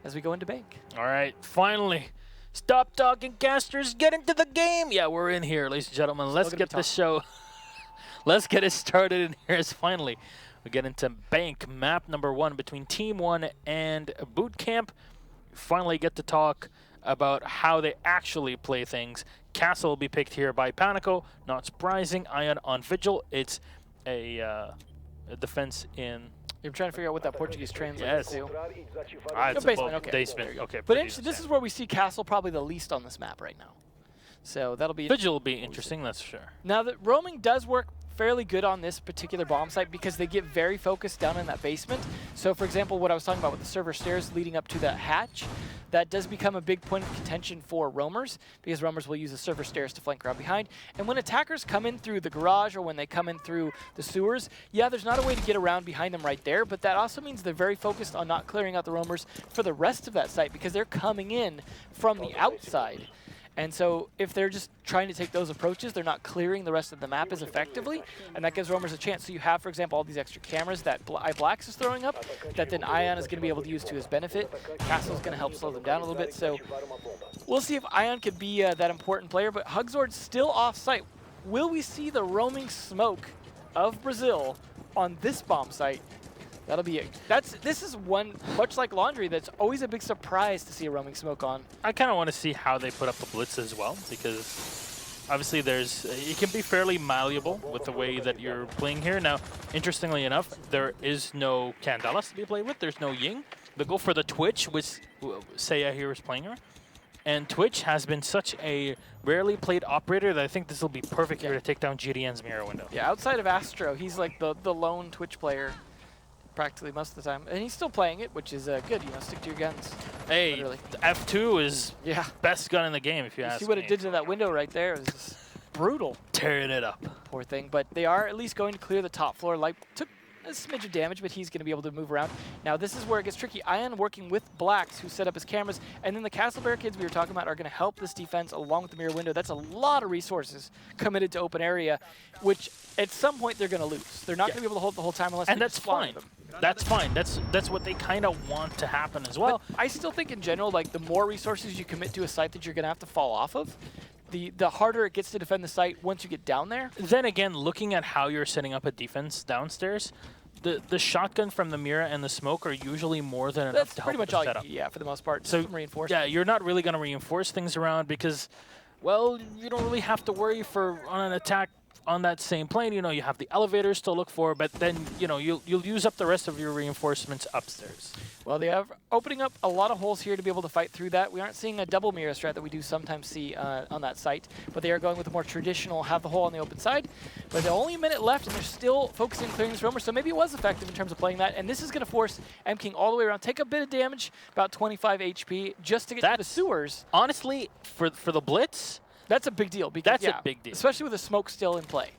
as we go into bank. All right, finally. Stop talking, casters. Get into the game. Yeah, we're in here, ladies and gentlemen. Let's get this show. Let's get it started in here. As finally, we get into bank map number 1 between Team 1 and BootKamp. Finally get to talk about how they actually play things. Castle will be picked here by Panico. Not surprising. Ion on Vigil. It's a defense in. You're trying to figure out what that Portuguese translates to. It's basement, okay. Basement. Okay. But this is where we see Castle probably the least on this map right now. So that'll be. Vigil will be interesting, that's for sure. Now, that roaming does work fairly good on this particular bomb site because they get very focused down in that basement. So, for example, what I was talking about with the server stairs leading up to that hatch, that does become a big point of contention for roamers because roamers will use the server stairs to flank around behind. And when attackers come in through the garage or when they come in through the sewers, yeah, there's not a way to get around behind them right there, but that also means they're very focused on not clearing out the roamers for the rest of that site because they're coming in from the outside. And so if they're just trying to take those approaches, they're not clearing the rest of the map as effectively, and that gives roamers a chance. So you have, for example, all these extra cameras that iBlax is throwing up, that then Ion is going to be able to use to his benefit. Castle is going to help slow them down a little bit. So we'll see if Ion could be that important player, but Hugzord's still off-site. Will we see the roaming smoke of Brazil on this bomb site? That'll be it. This is one, much like Laundry, that's always a big surprise to see a roaming smoke on. I kind of want to see how they put up the blitz as well, because obviously it can be fairly malleable with the way that you're playing here. Now, interestingly enough, there is no Candelas to be played with. There's no Ying. They go for the Twitch, which Seiya here is playing her. And Twitch has been such a rarely played operator that I think this will be perfect here to take down GDN's mirror window. Yeah, outside of Astro, he's like the lone Twitch player practically most of the time, and he's still playing it, which is good. You know, stick to your guns. Hey, literally. F2 is best gun in the game, if you ask me. See what it did to that window right there? It was just brutal. Tearing it up. Poor thing. But they are at least going to clear the top floor. Light took a smidge of damage, but he's going to be able to move around. Now, this is where it gets tricky. Ion working with Blacks, who set up his cameras, and then the castle barricades we were talking about are going to help this defense along with the mirror window. That's a lot of resources committed to open area, which at some point they're going to lose. They're not going to be able to hold the whole time unless and they that's fine. them. That's fine. That's what they kind of want to happen as well. But I still think in general, like the more resources you commit to a site that you're going to have to fall off of, the harder it gets to defend the site once you get down there. Then again, looking at how you're setting up a defense downstairs, the shotgun from the Mira and the smoke are usually more than enough to help the setup. Yeah, for the most part. So reinforce. Yeah, you're not really going to reinforce things around because, well, you don't really have to worry on an attack on that same plane. You know, you have the elevators to look for, but then you'll use up the rest of your reinforcements upstairs. Well, they are opening up a lot of holes here to be able to fight through that. We aren't seeing a double mirror strat that we do sometimes see on that site, but they are going with a more traditional have the hole on the open side. But only a minute left, and they're still focusing on clearing this roamer, so maybe it was effective in terms of playing that. And this is going to force M-King all the way around, take a bit of damage, about 25 HP, just to get to the sewers. Honestly, for the blitz, that's a big deal. Because, that's a big deal. Especially with the smoke still in play,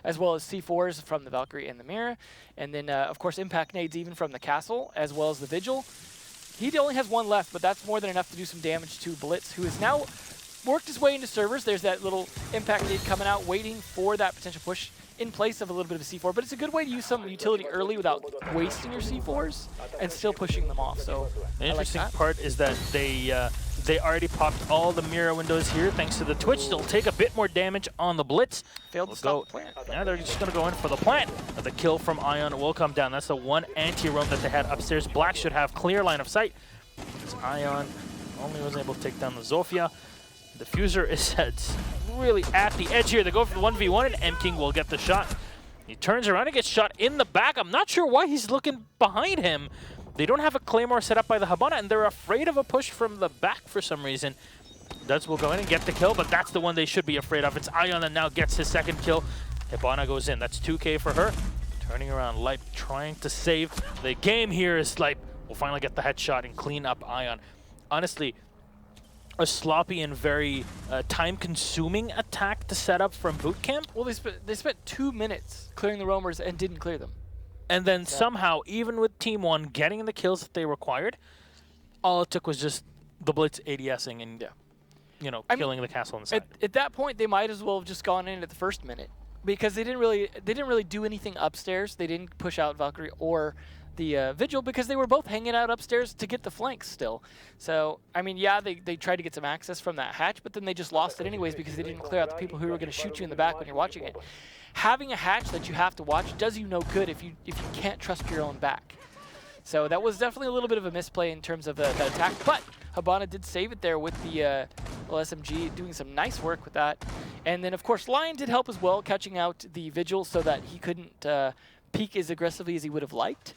as well as C4s from the Valkyrie and the Mirror. And then, of course, impact nades even from the Castle, as well as the Vigil. He only has one left, but that's more than enough to do some damage to Blitz, who has now worked his way into servers. There's that little impact nade coming out, waiting for that potential push in place of a little bit of a C4. But it's a good way to use some utility early without wasting your C4s and still pushing them off. So the interesting part is that they already popped all the mirror windows here thanks to the Twitch. They'll take a bit more damage on the Blitz. Failed to stop the plant. Yeah, they're just going to go in for the plant. The kill from Ion will come down. That's the one anti-roam that they had upstairs. Black should have clear line of sight. As Ion only was able to take down the Zofia. The Diffuser is really at the edge here. They go for the 1v1, and M-King will get the shot. He turns around and gets shot in the back. I'm not sure why he's looking behind him. They don't have a Claymore set up by the Habana, and they're afraid of a push from the back for some reason. Duds will go in and get the kill, but that's the one they should be afraid of. It's Ion that now gets his second kill. Habana goes in. That's 2K for her. Turning around, Lipe trying to save the game here as Lipe will finally get the headshot and clean up Ion. Honestly, a sloppy and very time-consuming attack to set up from BootKamp. Well, they spent 2 minutes clearing the roamers and didn't clear them. And then somehow, even with Team 1 getting the kills that they required, all it took was just the Blitz ADSing and killing the castle inside. At that point, they might as well have just gone in at the first minute because they didn't really do anything upstairs. They didn't push out Valkyrie or the Vigil because they were both hanging out upstairs to get the flanks still. So, I mean, yeah, they tried to get some access from that hatch, but then they just lost it anyways because they didn't clear out the people who were going to shoot you in the back when you're watching it. Having a hatch that you have to watch does you no good if you can't trust your own back. So that was definitely a little bit of a misplay in terms of that attack, but Habana did save it there with the SMG, doing some nice work with that. And then, of course, Lion did help as well, catching out the Vigil so that he couldn't peek as aggressively as he would have liked.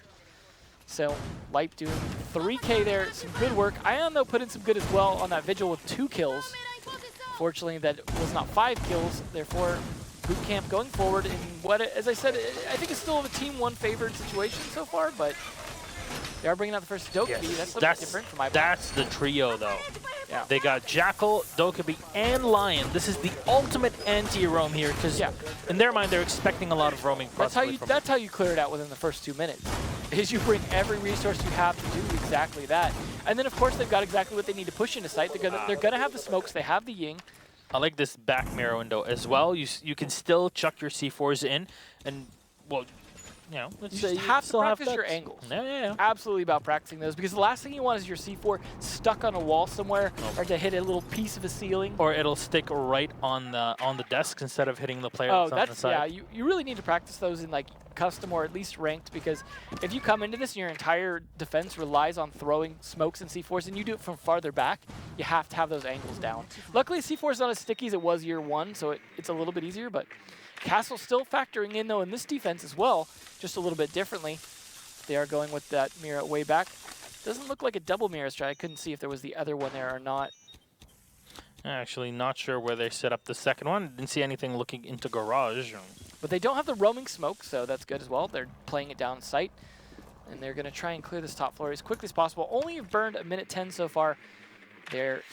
So Light doing 3K there, some good work. Ion, though, put in some good as well on that Vigil with 2 kills. Fortunately, that was not 5 kills, therefore BootKamp going forward in what, as I said, I think it's still a Team 1 favored situation so far, but they are bringing out the first Dokkaebi. Yes, that's a little bit different from my point. That's the trio, though. Yeah. They got Jackal, Dokkaebi, and Lion. This is the ultimate anti-roam here, because in their mind, they're expecting a lot of roaming. That's how you clear it out within the first 2 minutes, is you bring every resource you have to do exactly that. And then, of course, they've got exactly what they need to push into sight. They're gonna have the smokes. They have the Ying. I like this back mirror window as well. You can still chuck your C4s in, and, well, you know, you just have to practice your angles. Yeah. Absolutely about practicing those, because the last thing you want is your C4 stuck on a wall somewhere, or to hit a little piece of a ceiling. Or it'll stick right on the desk instead of hitting the player that's on the side. Yeah, you really need to practice those in like custom or at least ranked, because if you come into this and your entire defense relies on throwing smokes and C4s and you do it from farther back, you have to have those angles down. Luckily, C4 is not as sticky as it was year 1, so it's a little bit easier, but Castle's still factoring in, though, in this defense as well, just a little bit differently. They are going with that mirror way back. Doesn't look like a double mirror strike. I couldn't see if there was the other one there or not. Actually, not sure where they set up the second one. Didn't see anything looking into garage. But they don't have the roaming smoke, so that's good as well. They're playing it down sight, and they're going to try and clear this top floor as quickly as possible. Only have burned 1:10 so far. It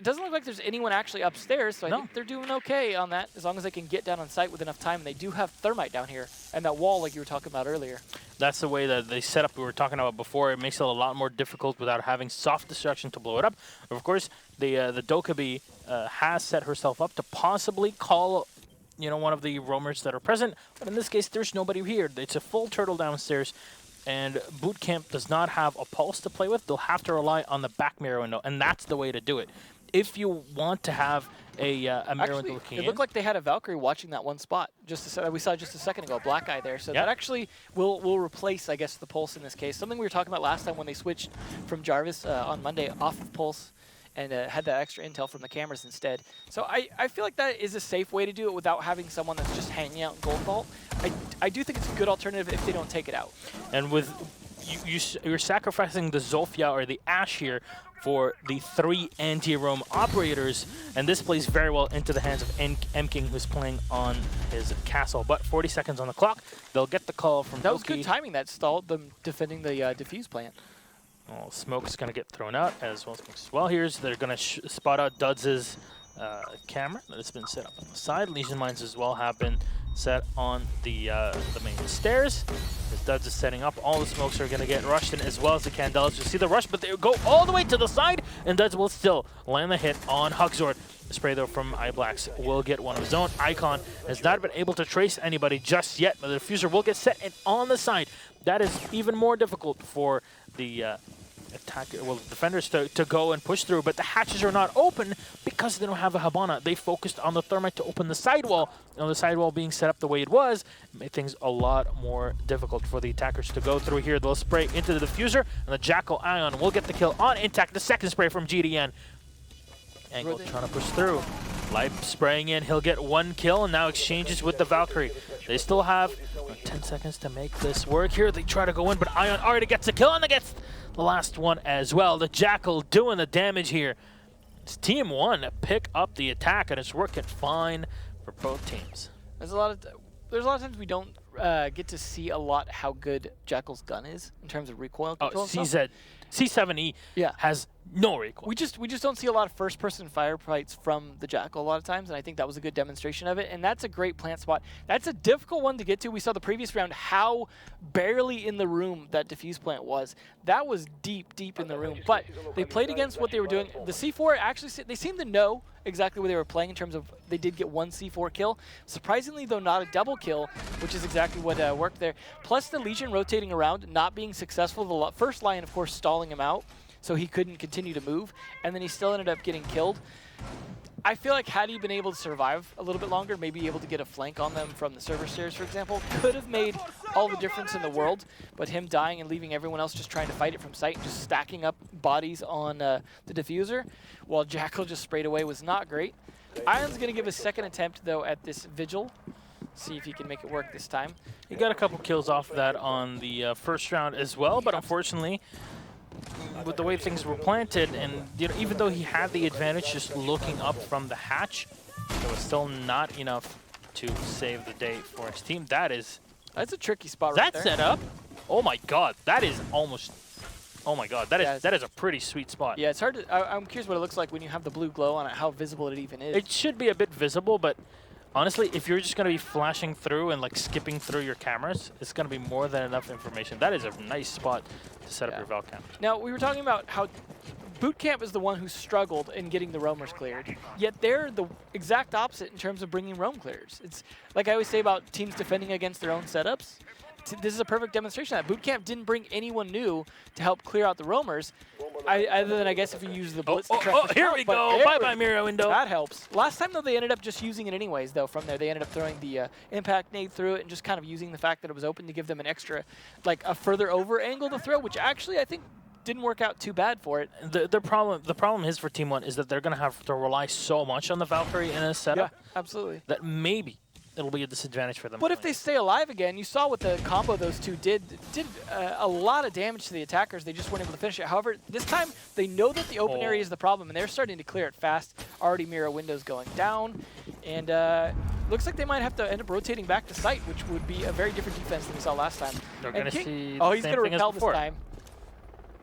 doesn't look like there's anyone actually upstairs, so I think they're doing okay on that, as long as they can get down on site with enough time. And they do have thermite down here, and that wall like you were talking about earlier. That's the way that they set up we were talking about before. It makes it a lot more difficult without having soft destruction to blow it up. Of course, the Dokkaebi has set herself up to possibly call, you know, one of the roamers that are present, but in this case, there's nobody here. It's a full turtle downstairs. And BootKamp does not have a pulse to play with. They'll have to rely on the back mirror window, and that's the way to do it. If you want to have a mirror window looking in. It looked like they had a Valkyrie watching that one spot. We saw just a second ago, black eye there. So that actually will replace, I guess, the pulse in this case. Something we were talking about last time when they switched from Jarvis on Monday off of pulse and had that extra intel from the cameras instead. So I feel like that is a safe way to do it without having someone that's just hanging out in Gold Vault. I do think it's a good alternative if they don't take it out. And with you're sacrificing the Zofia or the Ash here for the 3 anti-roam operators, and this plays very well into the hands of M-King, who's playing on his castle. But 40 seconds on the clock, they'll get the call from That was good timing, that stalled them defending the defuse plant. Well, smoke's going to get thrown out as well. They're going to spot out Duds' camera that has been set up on the side. Legion mines as well have been set on the main stairs. As Duds is setting up, all the smokes are going to get rushed in as well as the Candelas. You see the rush, but they go all the way to the side, and Duds will still land the hit on Hugzord. The spray, though, from iBlacks will get one of his own. Icon has not been able to trace anybody just yet, but the diffuser will get set and on the side. That is even more difficult for the defenders to go and push through, but the hatches are not open because they don't have a Habana. They focused on the thermite to open the sidewall, and the sidewall being set up the way it was made things a lot more difficult for the attackers to go through here. They'll spray into the diffuser, and the Jackal Ion will get the kill on Intact. The second spray from GDN. Angle trying to push through. Light spraying in, he'll get 1 kill, and now exchanges with the Valkyrie. They still have 10 seconds to make this work here. They try to go in, but Ion already gets a kill, and they gets the last one as well. The Jackal doing the damage here. It's Team 1 to pick up the attack, and it's working fine for both teams. There's a lot of times we don't get to see a lot how good Jackal's gun is in terms of recoil control. C7E has No recoil. We just don't see a lot of first-person firefights from the Jackal a lot of times, and I think that was a good demonstration of it. And that's a great plant spot. That's a difficult one to get to. We saw the previous round how barely in the room that defuse plant was. That was deep in the room. But they played against what they were doing. The C4 actually, they seemed to know exactly where they were playing in terms of they did get one C4 kill. Surprisingly, though, not a double kill, which is exactly what worked there. Plus the Legion rotating around, not being successful. The first line, of course, stalling him out, so he couldn't continue to move, and then he still ended up getting killed. I feel like had he been able to survive a little bit longer, maybe able to get a flank on them from the server stairs, for example, could have made all the difference in the world. But him dying and leaving everyone else just trying to fight it from sight, just stacking up bodies on the diffuser, while Jackal just sprayed away, was not great. Ion's going to give a second attempt, though, at this Vigil. See if he can make it work this time. He got a couple kills off that on the first round as well, but unfortunately, with the way things were planted, and even though he had the advantage just looking up from the hatch, it was still not enough to save the day for his team. That's a tricky spot right there. That setup, oh my god, that is almost, oh my god, that is a pretty sweet spot. Yeah, it's hard to, I'm curious what it looks like when you have the blue glow on it, how visible it even is. It should be a bit visible, but honestly, if you're just going to be flashing through and like skipping through your cameras, it's going to be more than enough information. That is a nice spot to set up your BootKamp. Now, we were talking about how BootKamp is the one who struggled in getting the roamers cleared, yet they're the exact opposite in terms of bringing roam clears. It's like I always say about teams defending against their own setups. This is a perfect demonstration of that. BootKamp didn't bring anyone new to help clear out the roamers, other than I guess if you use the blitz. Here we go. Bye-bye, Mira window. That helps. Last time, though, they ended up just using it anyways, though, from there. They ended up throwing the impact nade through it and just kind of using the fact that it was open to give them an extra, like a further over angle to throw, which actually I think didn't work out too bad for it. The problem is for Team 1 is that they're going to have to rely so much on the Valkyrie in this setup. Yeah, absolutely. That maybe it'll be a disadvantage for them. But if they stay alive again, you saw what the combo those two did a lot of damage to the attackers. They just weren't able to finish it. However, this time they know that the open area is the problem, and they're starting to clear it fast. Already Mira windows going down, and looks like they might have to end up rotating back to site, which would be a very different defense than we saw last time. They're going to see he's going to repel this time,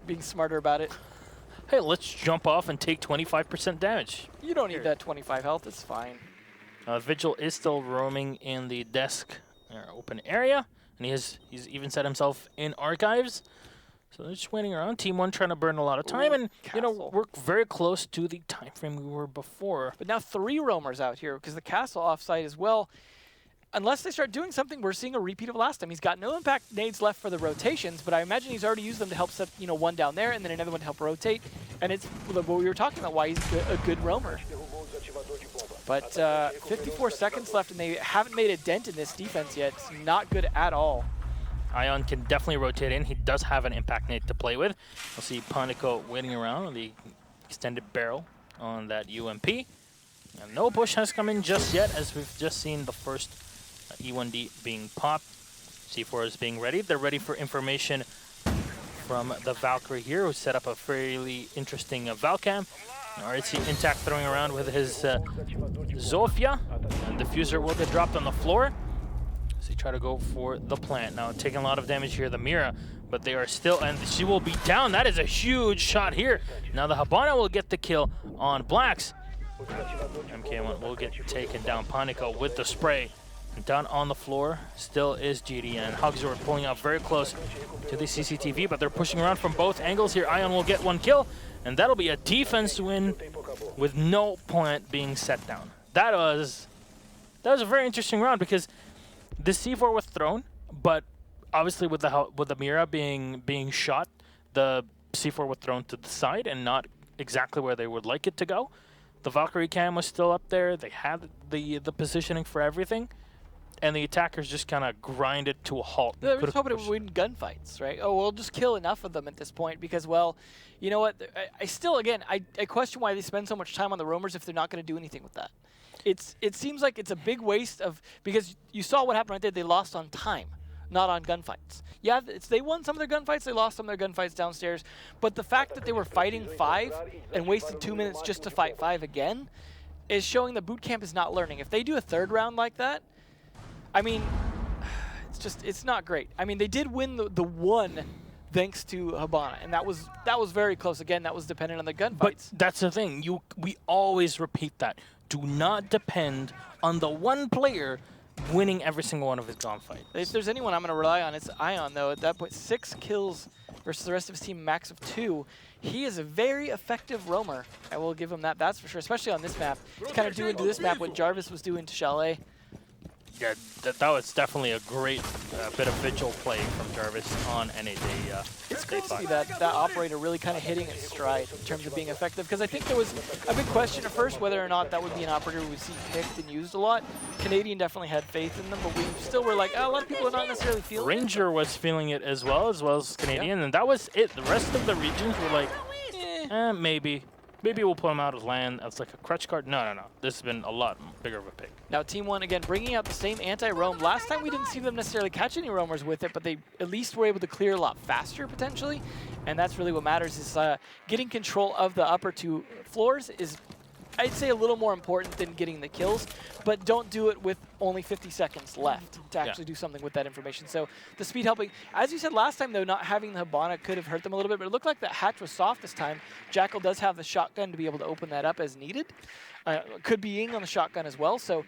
being smarter about it. Hey, let's jump off and take 25% damage. You don't need that 25 health. It's fine. Vigil is still roaming in the desk open area, and he's even set himself in archives. So they're just waiting around. Team 1 trying to burn a lot of time, and we're very close to the time frame we were before. But now 3 roamers out here because the castle offsite as well. Unless they start doing something, we're seeing a repeat of last time. He's got no impact nades left for the rotations, but I imagine he's already used them to help set one down there and then another one to help rotate. And it's what we were talking about, why he's a good roamer. But 54 seconds left, and they haven't made a dent in this defense yet. It's not good at all. Ion can definitely rotate in. He does have an impact nade to play with. We'll see Panico waiting around on the extended barrel on that UMP. And no push has come in just yet, as we've just seen the first E1D being popped. C4 is being ready. They're ready for information from the Valkyrie here, who set up a fairly interesting Valcam. RC intact throwing around with his Zofia. And diffuser will get dropped on the floor. So they try to go for the plant. Now taking a lot of damage here, the Mira, but they are still, and she will be down. That is a huge shot here. Now the Habana will get the kill on Blacks. MK1 will get taken down. Panico with the spray. And down on the floor still is GD, and Hugs are pulling up very close to the CCTV, but they're pushing around from both angles here. Ion will get one kill, and that'll be a defense win with no plant being set down. That was a very interesting round because the C4 was thrown, but obviously with the Mira being shot, the C4 was thrown to the side and not exactly where they would like it to go. The Valkyrie cam was still up there. They had the positioning for everything. And the attackers just kind of grinded to a halt. They were just hoping it would win gunfights, right? Oh, we'll just kill enough of them at this point because, well, you know what? I still, again, I question why they spend so much time on the roamers if they're not going to do anything with that. It seems like it's a big waste of, because you saw what happened right there. They lost on time, not on gunfights. Yeah, they won some of their gunfights. They lost some of their gunfights downstairs. But the fact that they were fighting 5 and wasted 2 minutes just to fight 5 again is showing that BootKamp is not learning. If they do a 3rd round like that, I mean, it's not great. I mean, they did win the one thanks to Habana, and that was very close. Again, that was dependent on the gunfights. But that's the thing. We always repeat that. Do not depend on the one player winning every single one of his gunfights. If there's anyone I'm going to rely on, it's Ion, though. At that point, 6 kills versus the rest of his team, max of 2. He is a very effective roamer. I will give him that, that's for sure, especially on this map. He's kind of doing to this map what Jarvis was doing to Chalet. Yeah, that was definitely a great bit of vigil play from Jarvis on NA. It's cool to see that operator really kind of hitting its stride in terms of being effective, because I think there was a big question at first whether or not that would be an operator we would see picked and used a lot. Canadian definitely had faith in them, but we still were like, oh, a lot of people are not necessarily feeling Ranger was feeling it as well as Canadian, and that was it. The rest of the regions were like, maybe. Maybe we'll put him out as land as like a crutch card. No. This has been a lot bigger of a pick. Now Team One, again, bringing out the same anti-roam. Last time we didn't see them necessarily catch any roamers with it, but they at least were able to clear a lot faster, potentially. And that's really what matters, is getting control of the upper 2 floors is, I'd say, a little more important than getting the kills, but don't do it with only 50 seconds left to actually do something with that information. So the speed helping. As you said last time, though, not having the Habana could have hurt them a little bit, but it looked like that hatch was soft this time. Jackal does have the shotgun to be able to open that up as needed. Could be Ying on the shotgun as well, so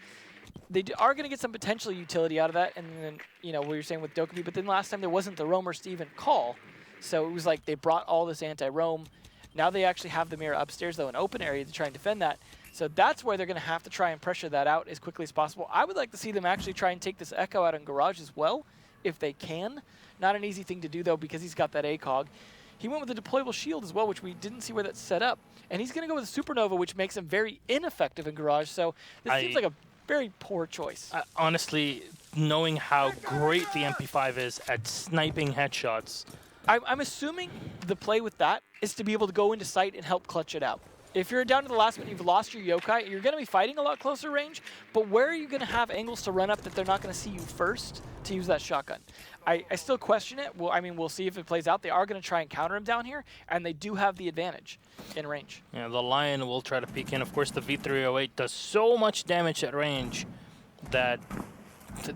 they are going to get some potential utility out of that. And then, you know, what you're saying with Dokkaebi, but then last time there wasn't the roamers to even call, so it was like they brought all this anti-roam. Now they actually have the mirror upstairs, though, an open area to try and defend that. So that's where they're going to have to try and pressure that out as quickly as possible. I would like to see them actually try and take this Echo out in Garage as well, if they can. Not an easy thing to do, though, because he's got that ACOG. He went with a deployable shield as well, which we didn't see where that's set up. And he's going to go with a Supernova, which makes him very ineffective in Garage. So this seems like a very poor choice. Honestly, knowing how great the MP5 is at sniping headshots, I'm assuming the play with that is to be able to go into sight and help clutch it out. If you're down to the last minute, you've lost your yokai, you're going to be fighting a lot closer range, but where are you going to have angles to run up that they're not going to see you first to use that shotgun? I still question it. Well, I mean, we'll see if it plays out. They are going to try and counter him down here, and they do have the advantage in range. Yeah, the Lion will try to peek in. Of course, the V308 does so much damage at range that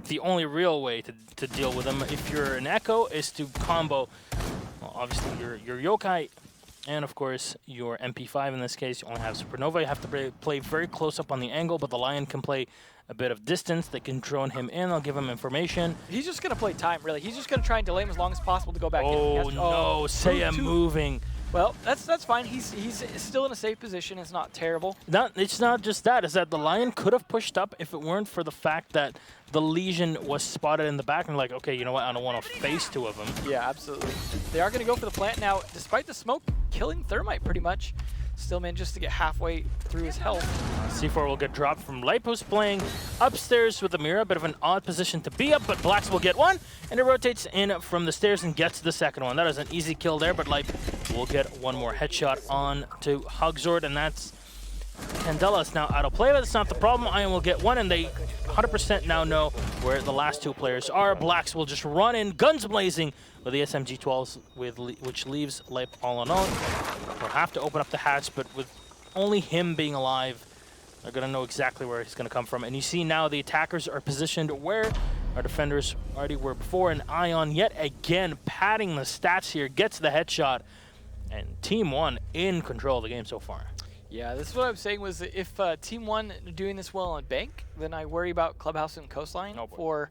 the only real way to deal with them, if you're an Echo, is to combo, well, obviously, your yokai, and of course, your MP5 in this case. You only have Supernova. You have to play very close up on the angle, but the Lion can play a bit of distance. They can drone him in. They'll give him information. He's just going to play time, really. He's just going to try and delay him as long as possible to go back in. Oh, no. Seiya moving. Well, that's fine. He's still in a safe position. It's not terrible. It's not just that. It's that the Lion could have pushed up if it weren't for the fact that the Legion was spotted in the back and like, okay, you know what? I don't want to face 2 of them. Yeah, absolutely. They are going to go for the plant now, despite the smoke killing Thermite pretty much. Still manages to get halfway through his health. C4 will get dropped from Light, who's playing upstairs with the mirror. A bit of an odd position to be up, but Blacks will get one, and it rotates in from the stairs and gets the second one. That is an easy kill there, but Light will get one more headshot on to Hugzord, and that's Candela is now out of play, but that's not the problem. Ion will get one, and they 100% now know where the last 2 players are. Blacks will just run in, guns blazing, with the SMG-12s, which leaves Light all alone. They'll have to open up the hatch, but with only him being alive, they're going to know exactly where he's going to come from. And you see now the attackers are positioned where our defenders already were before, and Ion yet again padding the stats here, gets the headshot, and Team One in control of the game so far. Yeah, this is what I was saying, was if Team One are doing this well on Bank, then I worry about Clubhouse and Coastline for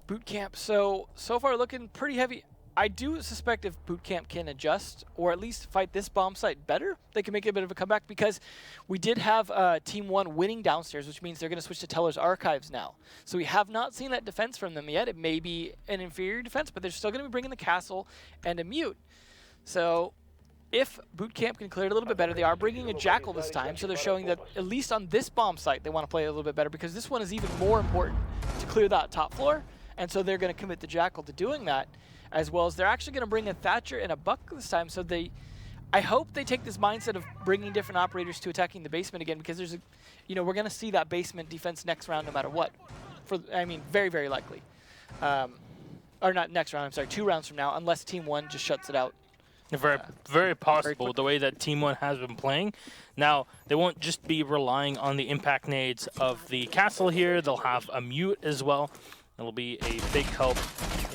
BootKamp. So far looking pretty heavy. I do suspect if BootKamp can adjust, or at least fight this bomb site better, they can make a bit of a comeback, because we did have Team One winning downstairs, which means they're going to switch to Teller's Archives now. So we have not seen that defense from them yet. It may be an inferior defense, but they're still going to be bringing the castle and a mute. So if BootKamp can clear it a little bit better, they are bringing a Jackal this time, so they're showing that at least on this bomb site they want to play a little bit better, because this one is even more important to clear that top floor, and so they're going to commit the Jackal to doing that, as well as they're actually going to bring a Thatcher and a Buck this time. So I hope they take this mindset of bringing different operators to attacking the basement again, because there's we're going to see that basement defense next round no matter what. Very, very likely. Or not next round, I'm sorry, 2 rounds from now, unless Team One just shuts it out. Very possible, the way that Team One has been playing. Now, they won't just be relying on the impact nades of the castle here. They'll have a mute as well. It'll be a big help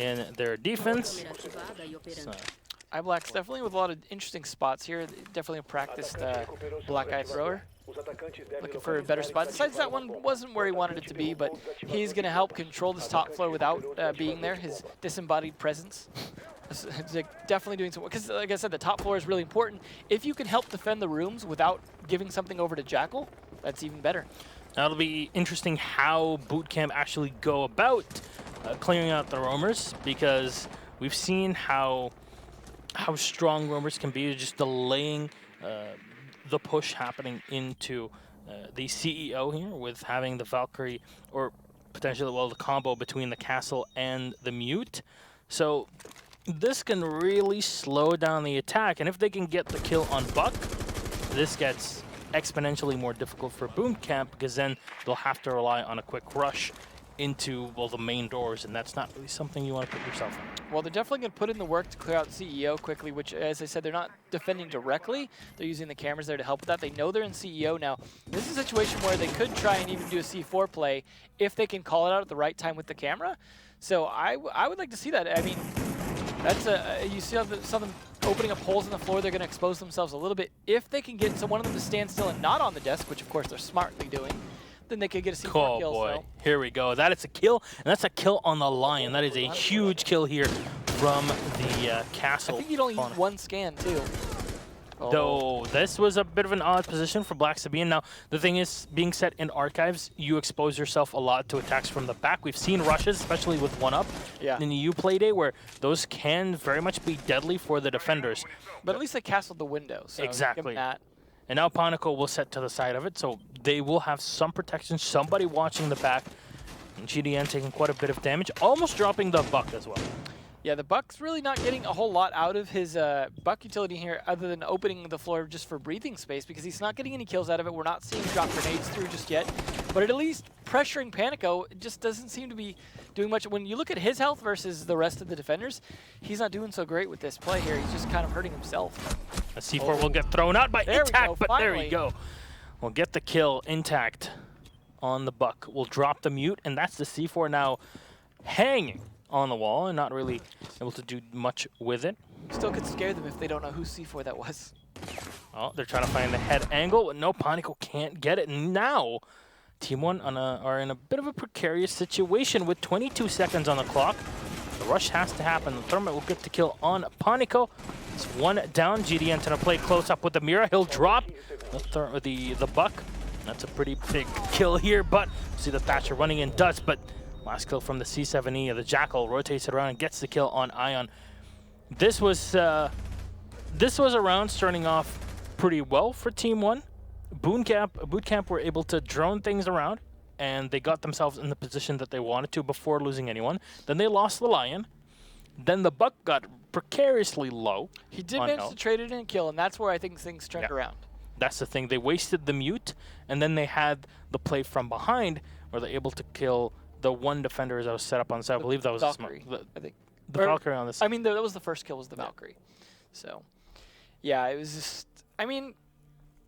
in their defense. So. iBlack's definitely with a lot of interesting spots here. Definitely a practiced black eye thrower. Looking for a better spot. Besides, that one wasn't where he wanted it to be, but he's going to help control this top floor without being there. His disembodied presence. Definitely doing some work. Because, like I said, the top floor is really important. If you can help defend the rooms without giving something over to Jackal, that's even better. Now it'll be interesting how BootKamp actually go about clearing out the roamers, because we've seen how strong roamers can be, just delaying the push happening into the CEO here with having the Valkyrie, or potentially, well, the combo between the castle and the mute. So this can really slow down the attack, and if they can get the kill on Buck, this gets exponentially more difficult for BootKamp, because then they'll have to rely on a quick rush into, well, the main doors, and that's not really something you want to put yourself in. Well, they're definitely going to put in the work to clear out CEO quickly, which, as I said, they're not defending directly. They're using the cameras there to help with that. They know they're in CEO now. This is a situation where they could try and even do a C4 play if they can call it out at the right time with the camera. So I would like to see that. I mean, that's you see some of them opening up holes in the floor. They're going to expose themselves a little bit. If they can get one of them to stand still and not on the desk, which of course they're smartly doing, then they could get a C4 kill. Oh boy, so. Here we go. That is a kill, and that's a kill on the Lion. That is a huge kill here from the castle. I think you'd only use one scan too. Oh. Though this was a bit of an odd position for Black to be in. Now, the thing is, being set in archives, you expose yourself a lot to attacks from the back. We've seen rushes, especially with 1-up in the U-Play Day, where those can very much be deadly for the defenders. But at least they castled the window, so exactly. Give them that. And now Panico will set to the side of it, so they will have some protection, somebody watching the back. And GDN taking quite a bit of damage, almost dropping the Buck as well. Yeah, the Buck's really not getting a whole lot out of his Buck utility here, other than opening the floor just for breathing space, because he's not getting any kills out of it. We're not seeing drop grenades through just yet. But at least pressuring Panico just doesn't seem to be doing much. When you look at his health versus the rest of the defenders, he's not doing so great with this play here. He's just kind of hurting himself. A C4 will get thrown out by Intact, but there we go. We'll get the kill Intact on the Buck. We'll drop the mute, and that's the C4 now hanging on the wall and not really able to do much with it. Still could scare them if they don't know whose C4 that was. Oh, they're trying to find the head angle, but no, Panico can't get it. Now, Team 1 are in a bit of a precarious situation with 22 seconds on the clock. The rush has to happen. The Thermite will get the kill on Panico. It's one down. GDN to play close up with the Mira. He'll drop the Buck. That's a pretty big kill here, but see the Thatcher running in does, but last kill from the C7E. The Jackal rotates it around and gets the kill on Ion. This was a round starting off pretty well for Team 1. BootKamp were able to drone things around, and they got themselves in the position that they wanted to before losing anyone. Then they lost the Lion. Then the Buck got precariously low. He did manage to trade it in and kill, and that's where I think things turned around. That's the thing. They wasted the mute, and then they had the play from behind where they're able to kill the one defender that was set up on the side. I believe that was Valkyrie. I think the Valkyrie on this. I mean, that was the first kill, was the Valkyrie. So, yeah, it was just, I mean,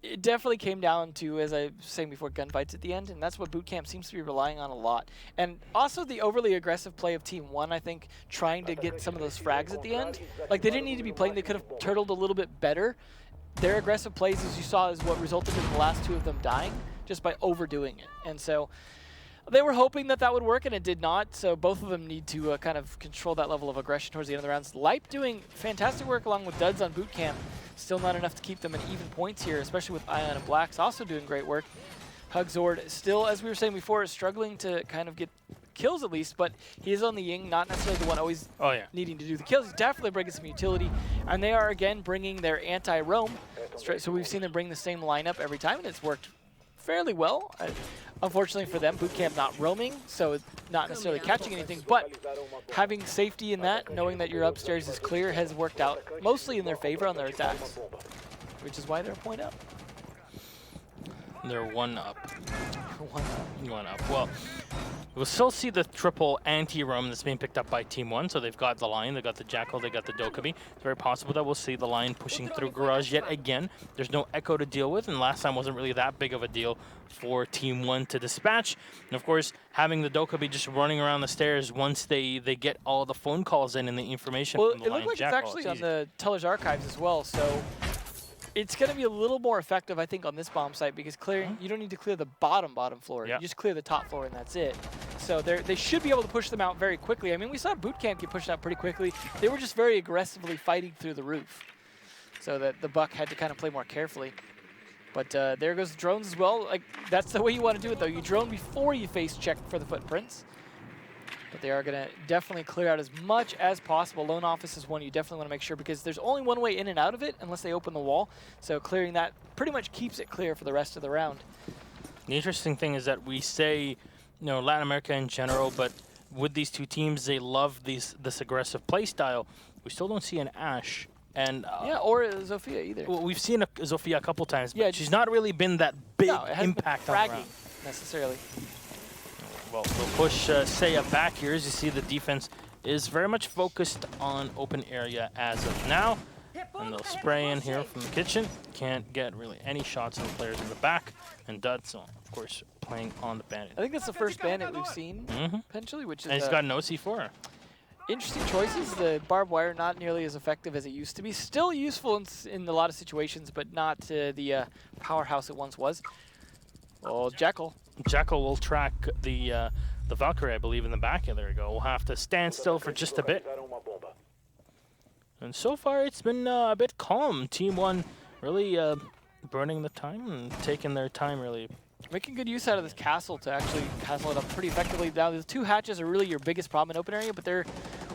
it definitely came down to, as I was saying before, gunfights at the end, and that's what BootKamp seems to be relying on a lot. And also the overly aggressive play of Team 1, I think, trying to get some of those frags at the end. Like, they didn't need to be playing. They could have turtled a little bit better. Their aggressive plays, as you saw, is what resulted in the last two of them dying, just by overdoing it. And so they were hoping that that would work, and it did not. So both of them need to kind of control that level of aggression towards the end of the rounds. Lipe doing fantastic work along with Duds on BootKamp. Still not enough to keep them in even points here, especially with Ion and Blacks also doing great work. Hugzord still, as we were saying before, is struggling to kind of get kills at least, but he is on the Ying, not necessarily the one always needing to do the kills. He's definitely bringing some utility, and they are again bringing their anti-roam. So we've seen them bring the same lineup every time, and it's worked fairly well. Unfortunately for them, BootKamp not roaming, so not necessarily catching anything, but having safety in that, knowing that your upstairs is clear, has worked out mostly in their favor on their attacks, which is why they're a point up. They're 1 up. 1 up. 1 up. Well, we'll still see the triple anti-roam that's being picked up by Team 1. So they've got the Lion, they've got the Jackal, they got the Dokkaebi. It's very possible that we'll see the Lion pushing through Garage yet again. There's no Echo to deal with, and last time wasn't really that big of a deal for Team 1 to dispatch. And of course, having the Dokkaebi just running around the stairs once they get all the phone calls in and the information from the Lion looked like Jackal. it's actually on the Teller's archives as well, so it's going to be a little more effective, I think, on this bomb site because you don't need to clear the bottom floor. Yeah. You just clear the top floor and that's it. So they should be able to push them out very quickly. I mean, we saw BootKamp get pushed out pretty quickly. They were just very aggressively fighting through the roof, so that the Buck had to kind of play more carefully. But there goes the drones as well. Like, that's the way you want to do it, though. You drone before you face check for the footprints. But they are going to definitely clear out as much as possible. Lone office is one you definitely want to make sure because there's only one way in and out of it unless they open the wall. So clearing that pretty much keeps it clear for the rest of the round. The interesting thing is that we say, you know, Latin America in general, but with these two teams, they love this aggressive play style. We still don't see an Ashe. And yeah, or Zofia either. Well, we've seen Zofia a couple times, but yeah, she's not really been that big impact on the round. Necessarily. Well, we'll push Seiya back here. As you see, the defense is very much focused on open area as of now. And they'll spray in here from the kitchen. Can't get really any shots on the players in the back. And Dudson, of course, playing on the Bandit. I think that's the first Bandit we've seen, potentially, which is... And he's got no C4. Interesting choices. The barbed wire not nearly as effective as it used to be. Still useful in a lot of situations, but not the powerhouse it once was. Oh, Jackal. Jackal will track the Valkyrie, I believe, in the back. Yeah, there we go. We'll have to stand still for just a bit. And so far, it's been a bit calm. Team 1 really burning the time and taking their time, really. Making good use out of this castle to actually castle it up pretty effectively. Now, the 2 hatches are really your biggest problem in open area, but they're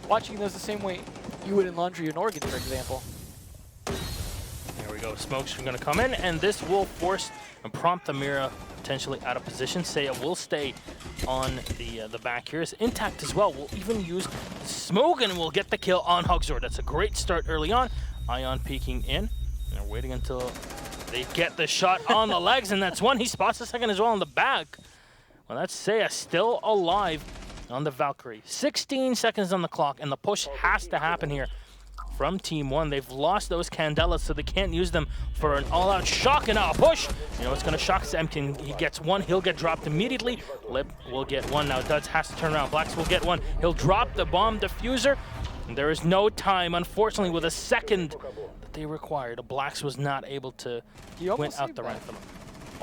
watching those the same way you would in Laundry and Oregon, for example. There we go. Smoke's going to come in, and this will force and prompt the Mira potentially out of position. Seiya will stay on the back here. It's intact as well. We'll even use Smoke, and we'll get the kill on Hugzor. That's a great start early on. Ion peeking in, and they're waiting until they get the shot on the legs, and that's one. He spots the second as well on the back. Well, that's Seiya still alive on the Valkyrie. 16 seconds on the clock, and the push has to happen here from Team 1. They've lost those Candelas, so they can't use them for an all-out shock, and now a push. You know, it's going to shock Empty. He gets one. He'll get dropped immediately. Lip will get one. Now Duds has to turn around. Blacks will get one. He'll drop the bomb diffuser. And there is no time, unfortunately, with a second that they required. Blacks was not able to win out the round.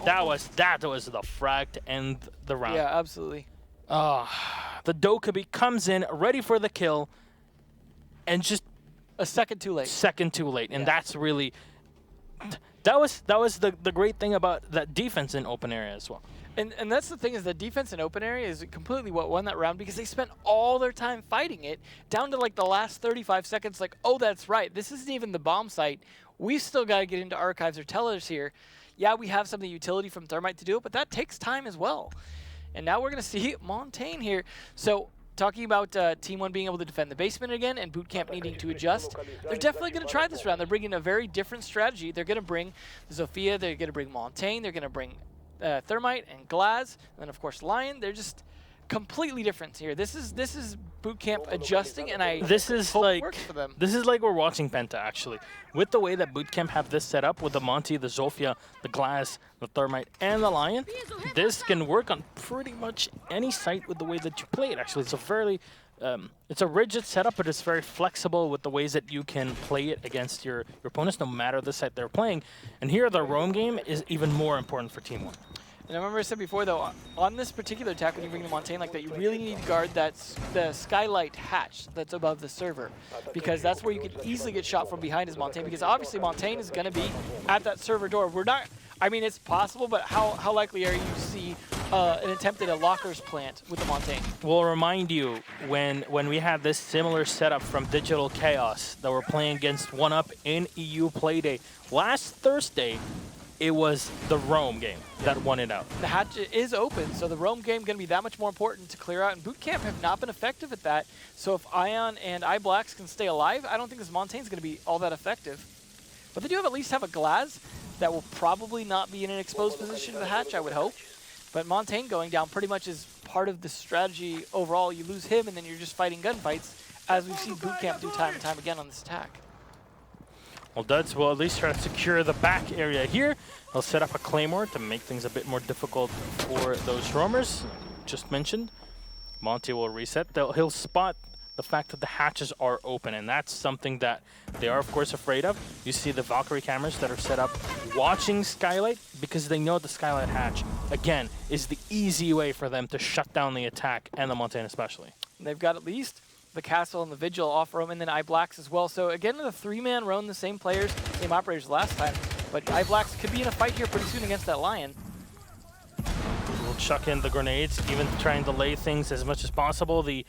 That was the frag to end the round. Yeah, absolutely. The Dokkaebi comes in, ready for the kill, and just a second too late. Second too late, and that's really that was the great thing about that defense in open area as well. And that's the thing, is the defense in open area is completely what won that round, because they spent all their time fighting it down to like the last 35 seconds. Like, oh, that's right, this isn't even the bomb site. We've still got to get into archives or tellers here. Yeah, we have some of the utility from Thermite to do it, but that takes time as well. And now we're going to see Montaigne here. So talking about Team 1 being able to defend the basement again and BootKamp needing to adjust, they're definitely going to try this round. They're bringing a very different strategy. They're going to bring Zofia, they're going to bring Montaigne, they're going to bring Thermite and Glaz, and then of course Lion. They're just completely different here. This is BootKamp adjusting, and I this is hope like it works for them. This is like we're watching Penta actually, with the way that BootKamp have this set up with the Monty, the Zofia, the Glaz, the Thermite, and the Lion. This can work on pretty much any site with the way that you play it. Actually, it's a fairly it's a rigid setup, but it's very flexible with the ways that you can play it against your opponents, no matter the site they're playing. And here, the roam game is even more important for Team 1. And I remember I said before, though, on this particular attack, when you bring the Montaigne like that, you really need to guard the skylight hatch that's above the server, because that's where you can easily get shot from behind as Montaigne, because obviously Montaigne is going to be at that server door. We're not, I mean, it's possible, but how likely are you to see an attempt at a lockers plant with the Montaigne? We'll remind you when we had this similar setup from Digital Chaos that we're playing against OneUp in EU Playday last Thursday. It was the roam game that won it out. The hatch is open, so the roam game going to be that much more important to clear out, and BootKamp have not been effective at that. So if Ion and iBlacks can stay alive, I don't think this Montaigne's going to be all that effective. But they do at least have a Glaz. that will probably not be in an exposed position to the hatch, I would hope. But Montaigne going down pretty much is part of the strategy overall. You lose him, and then you're just fighting gunfights, as we've seen BootKamp do time and time again on this attack. Well, Duds will at least try to secure the back area here. He'll set up a Claymore to make things a bit more difficult for those roamers, just mentioned. Monty will reset. He'll spot the fact that the hatches are open, and that's something that they are, of course, afraid of. You see the Valkyrie cameras that are set up watching Skylight because they know the Skylight hatch, again, is the easy way for them to shut down the attack, and the Montaigne especially. They've got at least the Castle and the Vigil off roam, and then iBlacks as well. So again, the 3-man roam, the same players, same operators last time, but iBlacks could be in a fight here pretty soon against that Lion. We'll chuck in the grenades, even trying to delay things as much as possible. The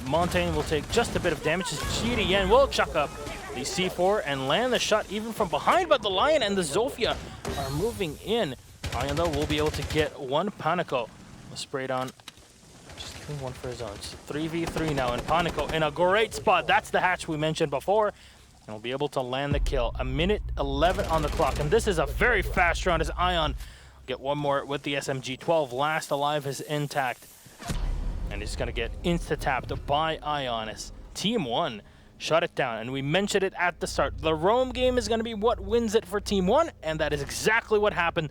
Montaigne will take just a bit of damage as GDN will chuck up the C4 and land the shot even from behind, but the Lion and the Zofia are moving in. Lion, though, will be able to get one Panico. Sprayed on, just giving one for his own. It's 3v3 now, and Panico in a great spot. That's the hatch we mentioned before, and will be able to land the kill. 1:11 on the clock, and this is a very fast round as Ion get one more with the SMG-12. Last alive is intact. And he's going to get insta-tapped by Ion as Team 1 shut it down. And we mentioned it at the start. The roam game is going to be what wins it for Team 1, and that is exactly what happened.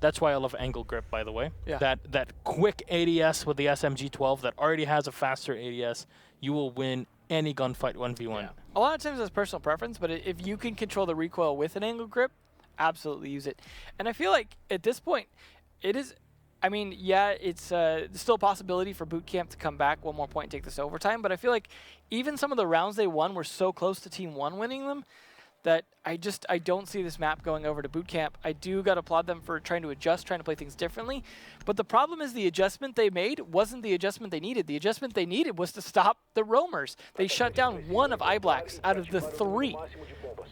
That's why I love angle grip, by the way. Yeah. That quick ADS with the SMG-12 that already has a faster ADS, you will win any gunfight 1v1. Yeah. A lot of times it's personal preference, but if you can control the recoil with an angle grip, absolutely use it. And I feel like at this point, it is... I mean, yeah, it's still a possibility for BootKamp to come back one more point and take this overtime, but I feel like even some of the rounds they won were so close to Team 1 winning them that I don't see this map going over to BootKamp. I do got to applaud them for trying to adjust, trying to play things differently, but the problem is the adjustment they made wasn't the adjustment they needed. The adjustment they needed was to stop the roamers. They shut down one of iBlacks out of the 3.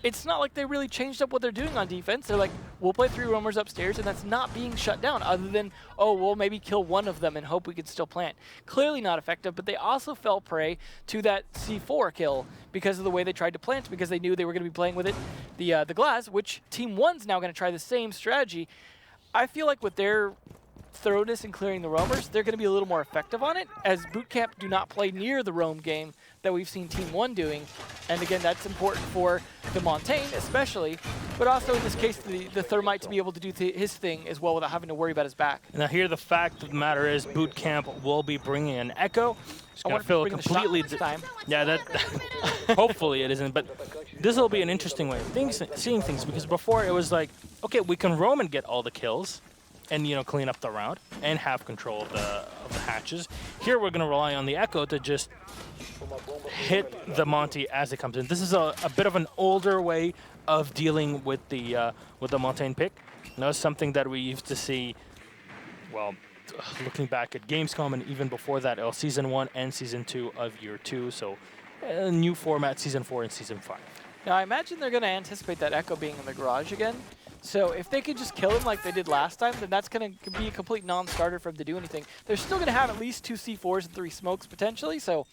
It's not like they really changed up what they're doing on defense. They're like, we'll play 3 roamers upstairs, and that's not being shut down other than, oh, we'll maybe kill one of them and hope we can still plant. Clearly not effective, but they also fell prey to that C4 kill because of the way they tried to plant, because they knew they were going to be playing with it, the glass, which Team 1's now going to try the same strategy. I feel like with their thoroughness in clearing the roamers, they're going to be a little more effective on it, as BootKamp do not play near the roam game that we've seen Team 1 doing. And again, that's important for the Montaigne especially, but also in this case, the Thermite to be able to do his thing as well without having to worry about his back. Now here the fact of the matter is BootKamp will be bringing an Echo. It's going to feel completely... time. Yeah, that hopefully it isn't, but this will be an interesting way of seeing things, because before it was like, okay, we can roam and get all the kills and, you know, clean up the round and have control of the hatches. Here we're going to rely on the Echo to just hit the Monty as it comes in. This is a bit of an older way of dealing with the Montaigne pick. Now, it's something that we used to see, well, looking back at Gamescom and even before that, Season 1 and Season 2 of Year 2. So a new format, Season 4 and Season 5. Now, I imagine they're going to anticipate that Echo being in the garage again. So if they could just kill him like they did last time, then that's going to be a complete non-starter for him to do anything. They're still going to have at least 2 C4s and 3 smokes potentially, so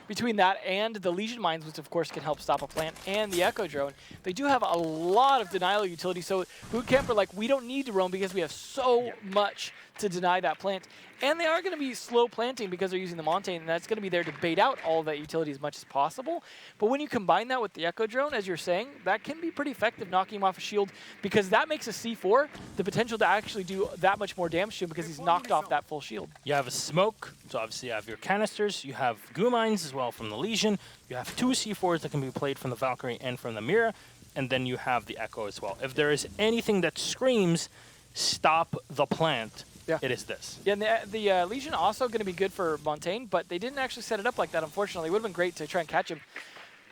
between that and the Legion Mines, which of course can help stop a plant, and the Echo Drone, they do have a lot of denial utility. So BootKamp are like, we don't need to roam because we have so much to deny that plant. And they are going to be slow planting because they're using the Montaigne, and that's going to be there to bait out all of that utility as much as possible. But when you combine that with the Echo Drone, as you're saying, that can be pretty effective knocking him off a shield, because that makes a C4 the potential to actually do that much more damage to him because he's knocked off that full shield. You have a smoke, so obviously you have your canisters, you have goo mines as well from the Legion, you have 2 C4s that can be played from the Valkyrie and from the Mira, and then you have the Echo as well. If there is anything that screams, stop the plant, it is this. Yeah, and the Legion also going to be good for Montaigne, but they didn't actually set it up like that, unfortunately. It would have been great to try and catch him.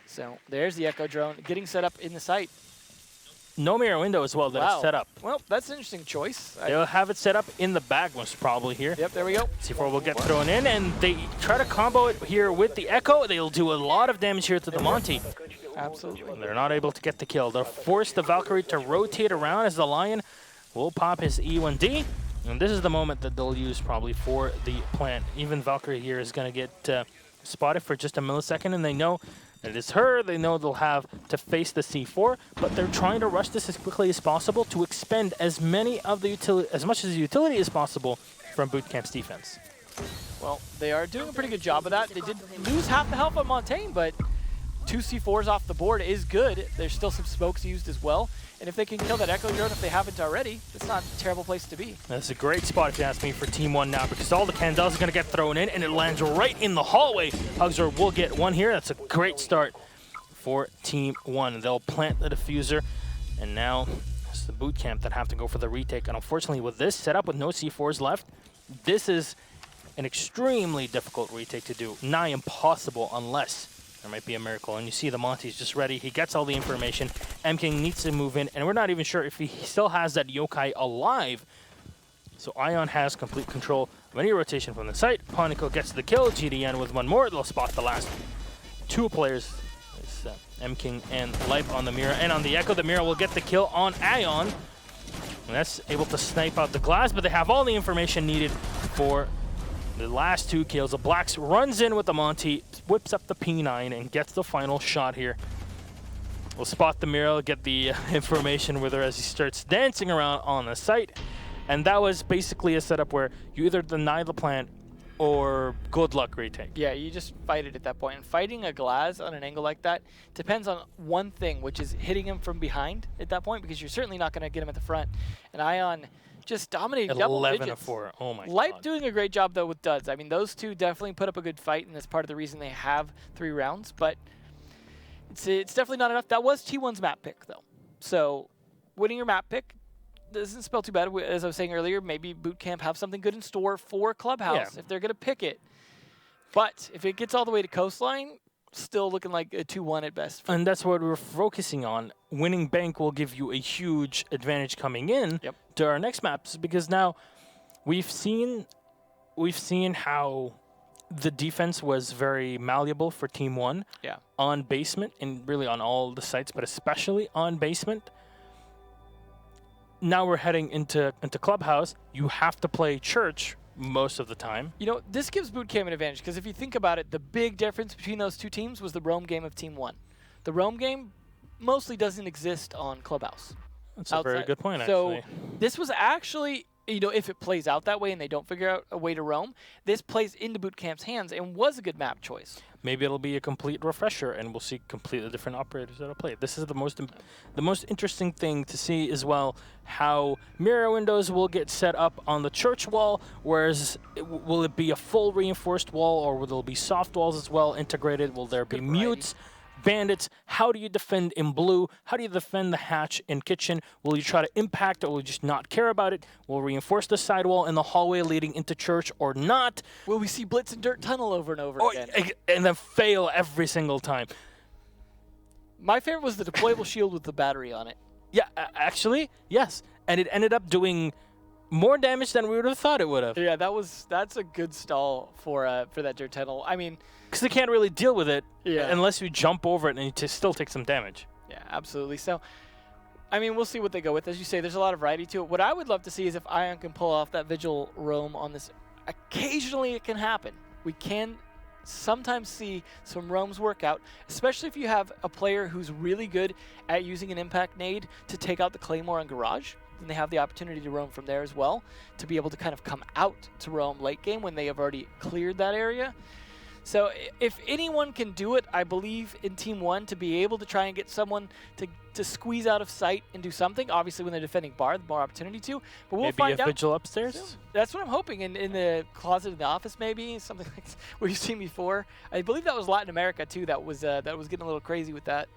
So there's the Echo Drone getting set up in the site. No mirror window as well that it's set up. Well, that's an interesting choice. They'll have it set up in the bag most probably here. Yep, there we go. C4 will get thrown in, and they try to combo it here with the Echo. They'll do a lot of damage here to the Monty. Absolutely. They're not able to get the kill. They'll force the Valkyrie to rotate around as the Lion will pop his E1D. And this is the moment that they'll use probably for the plant. Even Valkyrie here is going to get spotted for just a millisecond, and they know and it's her they know they'll have to face the C4, but they're trying to rush this as quickly as possible to expend as much of the utility as possible from BootKamp's defense. Well, they are doing a pretty good job of that. They did lose half the health on Montaigne, but 2 C4s off the board is good. There's still some smokes used as well. And if they can kill that Echo drone, if they haven't already, that's not a terrible place to be. That's a great spot, if you ask me, for Team 1 now, because all the candles are going to get thrown in, and it lands right in the hallway. Hugsor will get one here. That's a great start for Team 1. They'll plant the diffuser, and now it's the BootKamp that have to go for the retake. And unfortunately, with this setup with no C4s left, this is an extremely difficult retake to do. Nigh impossible unless there might be a miracle. And you see the Monty's just ready. He gets all the information. M-King needs to move in, and we're not even sure if he still has that yokai alive. So Ion has complete control of any rotation from the site. Panico gets the kill. GDN with one more. They'll spot the last 2 players. It's M-King and Life on the Mirror. And on the Echo, the Mirror will get the kill on Ion. And that's able to snipe out the glass, but they have all the information needed for the last 2 kills. The Blacks runs in with the Monty, whips up the P9, and gets the final shot here. We'll spot the Mirror, get the information with her as he starts dancing around on the site. And that was basically a setup where you either deny the plant or good luck retake. Yeah, you just fight it at that point. And fighting a glass on an angle like that depends on one thing, which is hitting him from behind at that point, because you're certainly not going to get him at the front. And Ion just dominating double 11 digits. of 4. Oh my Light god. doing a great job though with duds. I mean, those two definitely put up a good fight, and that's part of the reason they have 3 rounds. But it's definitely not enough. That was T1's map pick though. So winning your map pick doesn't spell too bad. As I was saying earlier, maybe BootKamp have something good in store for Clubhouse if they're going to pick it. But if it gets all the way to Coastline, still looking like a 2-1 at best. And that's what we're focusing on. Winning Bank will give you a huge advantage coming in to our next maps, because now we've seen how the defense was very malleable for Team 1 on basement, and really on all the sites, but especially on basement. Now we're heading into Clubhouse. You have to play Church most of the time. You know, this gives BootKamp an advantage, because if you think about it, the big difference between those 2 teams was the roam game of Team 1. The roam game mostly doesn't exist on Clubhouse. That's a very good point, actually. So this was actually, you know, if it plays out that way and they don't figure out a way to roam, this plays into BootKamp's hands and was a good map choice. Maybe it'll be a complete refresher, and we'll see completely different operators that'll play. This is the most interesting thing to see as well, how mirror windows will get set up on the Church wall, whereas will it be a full reinforced wall, or will there be soft walls as well integrated? Will there be mutes? Bandits, how do you defend in blue? How do you defend the hatch in kitchen? Will you try to impact, or will you just not care about it? Will reinforce the sidewall in the hallway leading into Church or not? Will we see Blitz and Dirt Tunnel over and over again? And then fail every single time. My favorite was the deployable shield with the battery on it. Yeah, actually, yes. And it ended up doing more damage than we would have thought it would have. Yeah, that's a good stall for that Dirt Tunnel. I mean, because they can't really deal with it unless you jump over it, and you still take some damage. Yeah, absolutely. So, I mean, we'll see what they go with. As you say, there's a lot of variety to it. What I would love to see is if Ion can pull off that Vigil roam on this. Occasionally it can happen. We can sometimes see some roams work out, especially if you have a player who's really good at using an impact nade to take out the Claymore and Garage. Then they have the opportunity to roam from there as well, to be able to kind of come out to roam late game when they have already cleared that area. So if anyone can do it, I believe in Team 1 to be able to try and get someone to squeeze out of sight and do something. Obviously, when they're defending bar, the more opportunity to. But we'll find out. Maybe a Vigil upstairs? So that's what I'm hoping. In the closet in the office, maybe. Something like what you've seen before. I believe that was Latin America, too, that was getting a little crazy with that.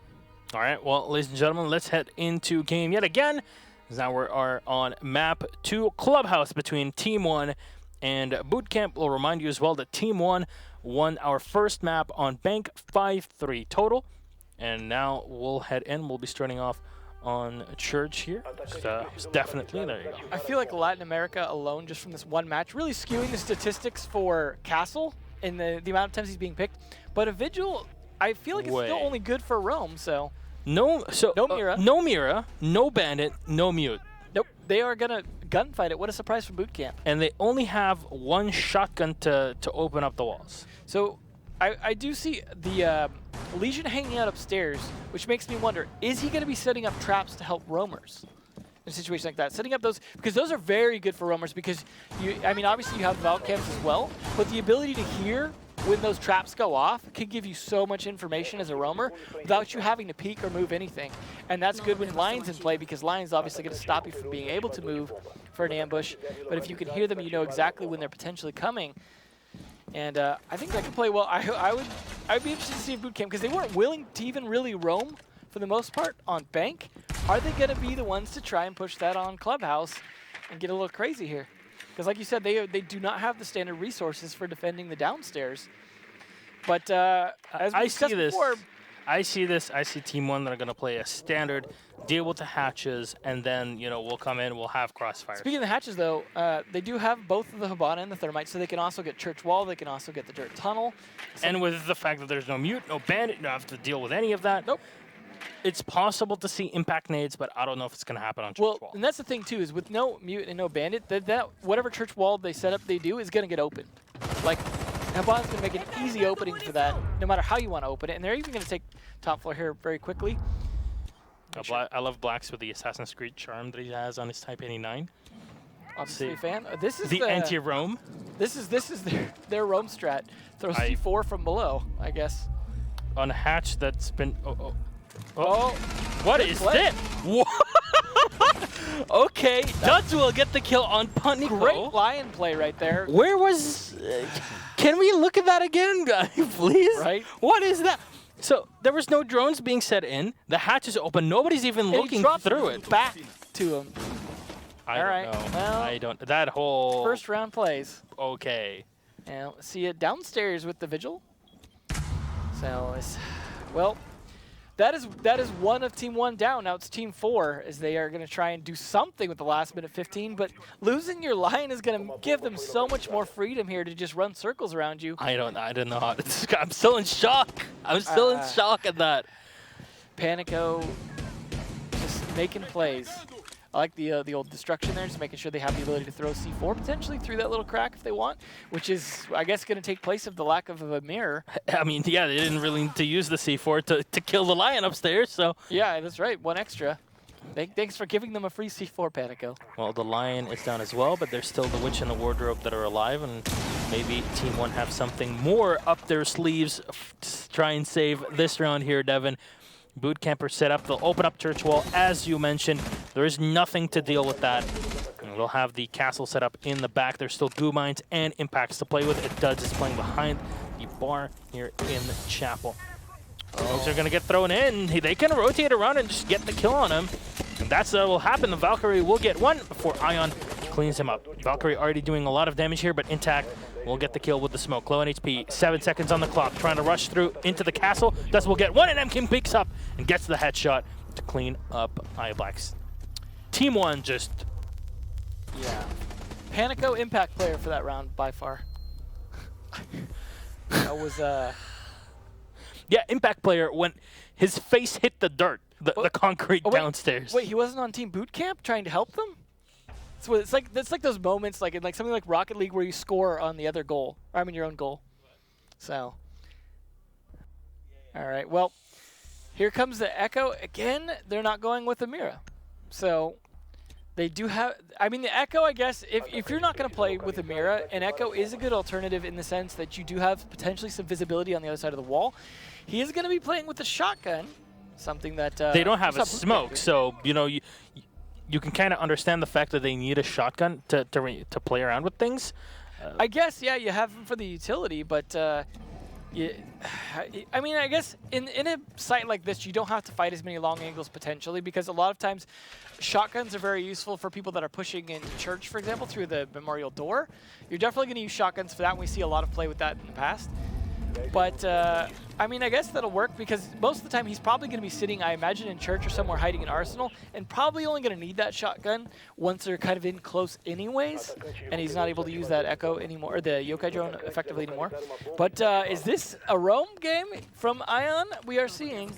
All right, well, ladies and gentlemen, let's head into game yet again. Now we are on map 2, Clubhouse, between Team 1 and BootKamp. We'll remind you as well that Team 1 won our first map on Bank 5-3 total. And now we'll head in. We'll be starting off on Church here. Definitely, there you go. I feel like Latin America alone, just from this one match, really skewing the statistics for Castle in the amount of times he's being picked. But a Vigil, I feel like it's still only good for Rome, so. No Mira. No Mira, no Bandit, no Mute. Nope, they are going to gunfight it. What a surprise from BootKamp. And they only have one shotgun to open up the walls. So I do see the Legion hanging out upstairs, which makes me wonder, is he going to be setting up traps to help roamers in a situation like that? Setting up those, because those are very good for roamers because, I mean, obviously you have Valk camps as well, but the ability to hear when those traps go off can give you so much information as a roamer without you having to peek or move anything. And that's good when Lion's in play because Lion's obviously going to stop you from being able to move for an ambush. But if you can hear them, you know exactly when they're potentially coming. And I think that could play well. I would be interested to see if BootKamp, because they weren't willing to even really roam for the most part on Bank. Are they going to be the ones to try and push that on Clubhouse and get a little crazy here? Because like you said, they do not have the standard resources for defending the downstairs. But as we discussed before, I see Team 1 that are going to play a standard, deal with the hatches, and then, you know, we'll come in, we'll have crossfire. Speaking of the hatches, though, they do have both the Hibana and the Thermite, so they can also get Church Wall, they can also get the Dirt Tunnel. And with the fact that there's no Mute, no Bandit, you don't have to deal with any of that. Nope. It's possible to see impact nades, but I don't know if it's going to happen on Church Wall. And that's the thing, too, is with no Mute and no Bandit, that whatever Church Wall they set up, they do, is going to get opened. Like, Hibana's going to make an easy opening for that, no matter how you want to open it. And they're even going to take top floor here very quickly. I love Blacks with the Assassin's Creed charm that he has on his Type 89. Obviously a fan. This is the anti-roam. This is their roam strat. Throw C4 from below, I guess. On a hatch that's been... Oh, what is play. this? Okay, Duds will get the kill on Punico. Great Lion play right there. Where was... can we look at that again, guys, please? Right. What is that? So there was no drones being set in. The hatch is open. Nobody's even looking through it. Back to him. I don't know. Well, I don't... That whole... First round plays. Okay. And let's see it downstairs with the Vigil. So, well... That is one of Team 1 down. Now it's Team 4 as they are going to try and do something with the last minute 15. But losing your Lion is going to give them so much more freedom here to just run circles around you. I don't know how to... I'm still in shock. I'm still in shock at that. Panico just making plays. I like the old destruction there, just making sure they have the ability to throw C4 potentially through that little crack if they want, which is, I guess, going to take place of the lack of a mirror. I mean, yeah, they didn't really need to use the C4 to kill the Lion upstairs, so... Yeah, that's right, one extra. Thanks for giving them a free C4, Panico. Well, the Lion is down as well, but there's still the Witch and the Wardrobe that are alive, and maybe Team 1 have something more up their sleeves to try and save this round here, Devin. BootKamp are set up. They'll open up Church Wall, as you mentioned. There is nothing to deal with that. And they'll have the castle set up in the back. There's still goo mines and impacts to play with. Duds is playing behind the bar here in the chapel. Folks are going to get thrown in. They can rotate around and just get the kill on him. And that's what will happen. The Valkyrie will get one before Ion cleans him up. Valkyrie already doing a lot of damage here, but intact. Will get the kill with the smoke. Low on HP, 7 seconds on the clock. Trying to rush through into the castle. Duds will get one, and MKim picks up and gets the headshot to clean up iBlacks. Team 1 just... Yeah. Panico impact player for that round, by far. That was... Yeah, impact player when his face hit the dirt, the concrete downstairs. Wait, he wasn't on Team BootKamp trying to help them? So it's like those moments like in something like Rocket League where you score on the other goal, or I mean your own goal. So, all right. Well, here comes the Echo again. They're not going with Amira, so they do have. I mean, the Echo. I guess if you're not going to play with Amira, an Echo is a good alternative in the sense that you do have potentially some visibility on the other side of the wall. He is going to be playing with the shotgun, something that they don't have a smoke, so you know you can kind of understand the fact that they need a shotgun to play around with things. I guess, yeah, you have them for the utility, but I mean, I guess in a site like this, you don't have to fight as many long angles potentially, because a lot of times shotguns are very useful for people that are pushing into church, for example, through the memorial door. You're definitely going to use shotguns for that, and we see a lot of play with that in the past. But, I mean, I guess that'll work because most of the time he's probably going to be sitting, I imagine, in church or somewhere hiding in Arsenal, and probably only going to need that shotgun once they're kind of in close anyways, and he's not able to use that Echo anymore, or the Yokai drone effectively anymore. But is this a roam game from Ion we are seeing?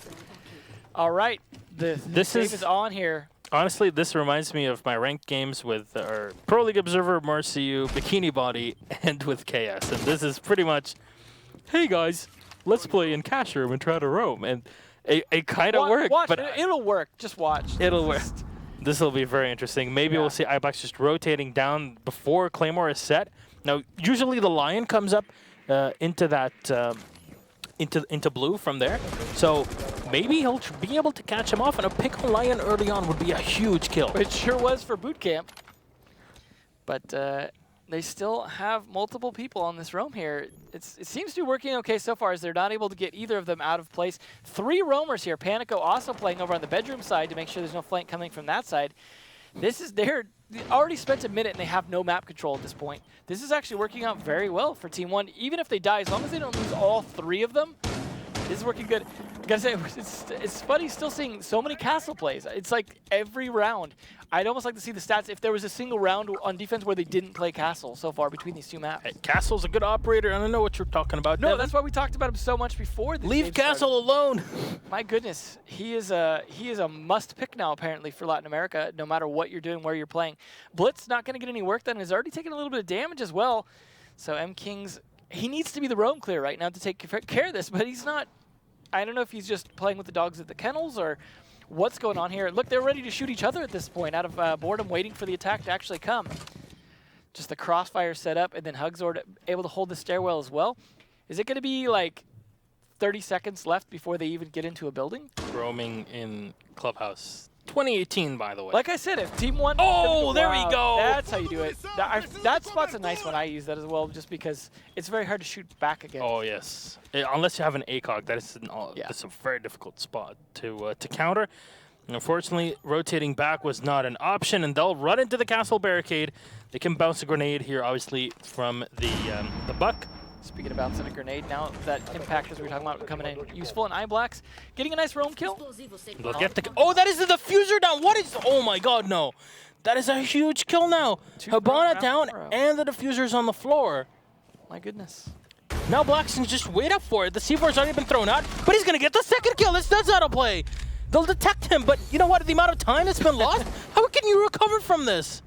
All right, this save is on here. Honestly, this reminds me of my ranked games with our Pro League Observer, Marciu, Bikini Body, and with KS, and this is pretty much hey guys, let's play in cash room and try to roam. And it kind of worked. Watch, but it'll work. Just watch. It'll work. This will be very interesting. Maybe we'll see iBlack just rotating down before Claymore is set. Now, usually the Lion comes up into that into blue from there. So maybe he'll be able to catch him off, and a pick on Lion early on would be a huge kill. It sure was for BootKamp. But they still have multiple people on this roam here. It seems to be working okay so far, as they're not able to get either of them out of place. 3 roamers here. Panico also playing over on the bedroom side to make sure there's no flank coming from that side. They already spent a minute and they have no map control at this point. This is actually working out very well for Team 1. Even if they die, as long as they don't lose all 3 of them, this is working good. I gotta say, it's funny still seeing so many castle plays. It's like every round. I'd almost like to see the stats if there was a single round on defense where they didn't play castle so far between these 2 maps. Hey, Castle's a good operator, and I know what you're talking about. No, that's why we talked about him so much before this Leave game Castle alone. My goodness, he is a must pick now apparently for Latin America, no matter what you're doing, where you're playing. Blitz not going to get any work done. He's already taken a little bit of damage as well. So M Kings, he needs to be the roam clear right now to take care of this, but he's not. I don't know if he's just playing with the dogs at the kennels or what's going on here. Look, they're ready to shoot each other at this point out of boredom, waiting for the attack to actually come. Just the crossfire set up, and then Hugzord able to hold the stairwell as well. Is it going to be like 30 seconds left before they even get into a building? Roaming in Clubhouse. 2018, by the way. Like I said, if Team 1... Oh, there we go! That's how you do it. That spot's a nice one. I use that as well, just because it's very hard to shoot back again. Oh, yes. Unless you have an ACOG, that's a very difficult spot to counter. And unfortunately, rotating back was not an option, and they'll run into the castle barricade. They can bounce a grenade here, obviously, from the Buck. Speaking of bouncing a grenade, now that impact, as we were talking about, coming in useful, and iBlack's getting a nice roam kill. They'll get the... Oh, that is the diffuser down! What is... Oh my god, no. That is a huge kill now. Habana down, and the diffuser's on the floor. My goodness. Now Blackson's just wait up for it. The C4's already been thrown out, but he's going to get the second kill. That's out of play. They'll detect him, but you know what? The amount of time that's been lost, how can you recover from this?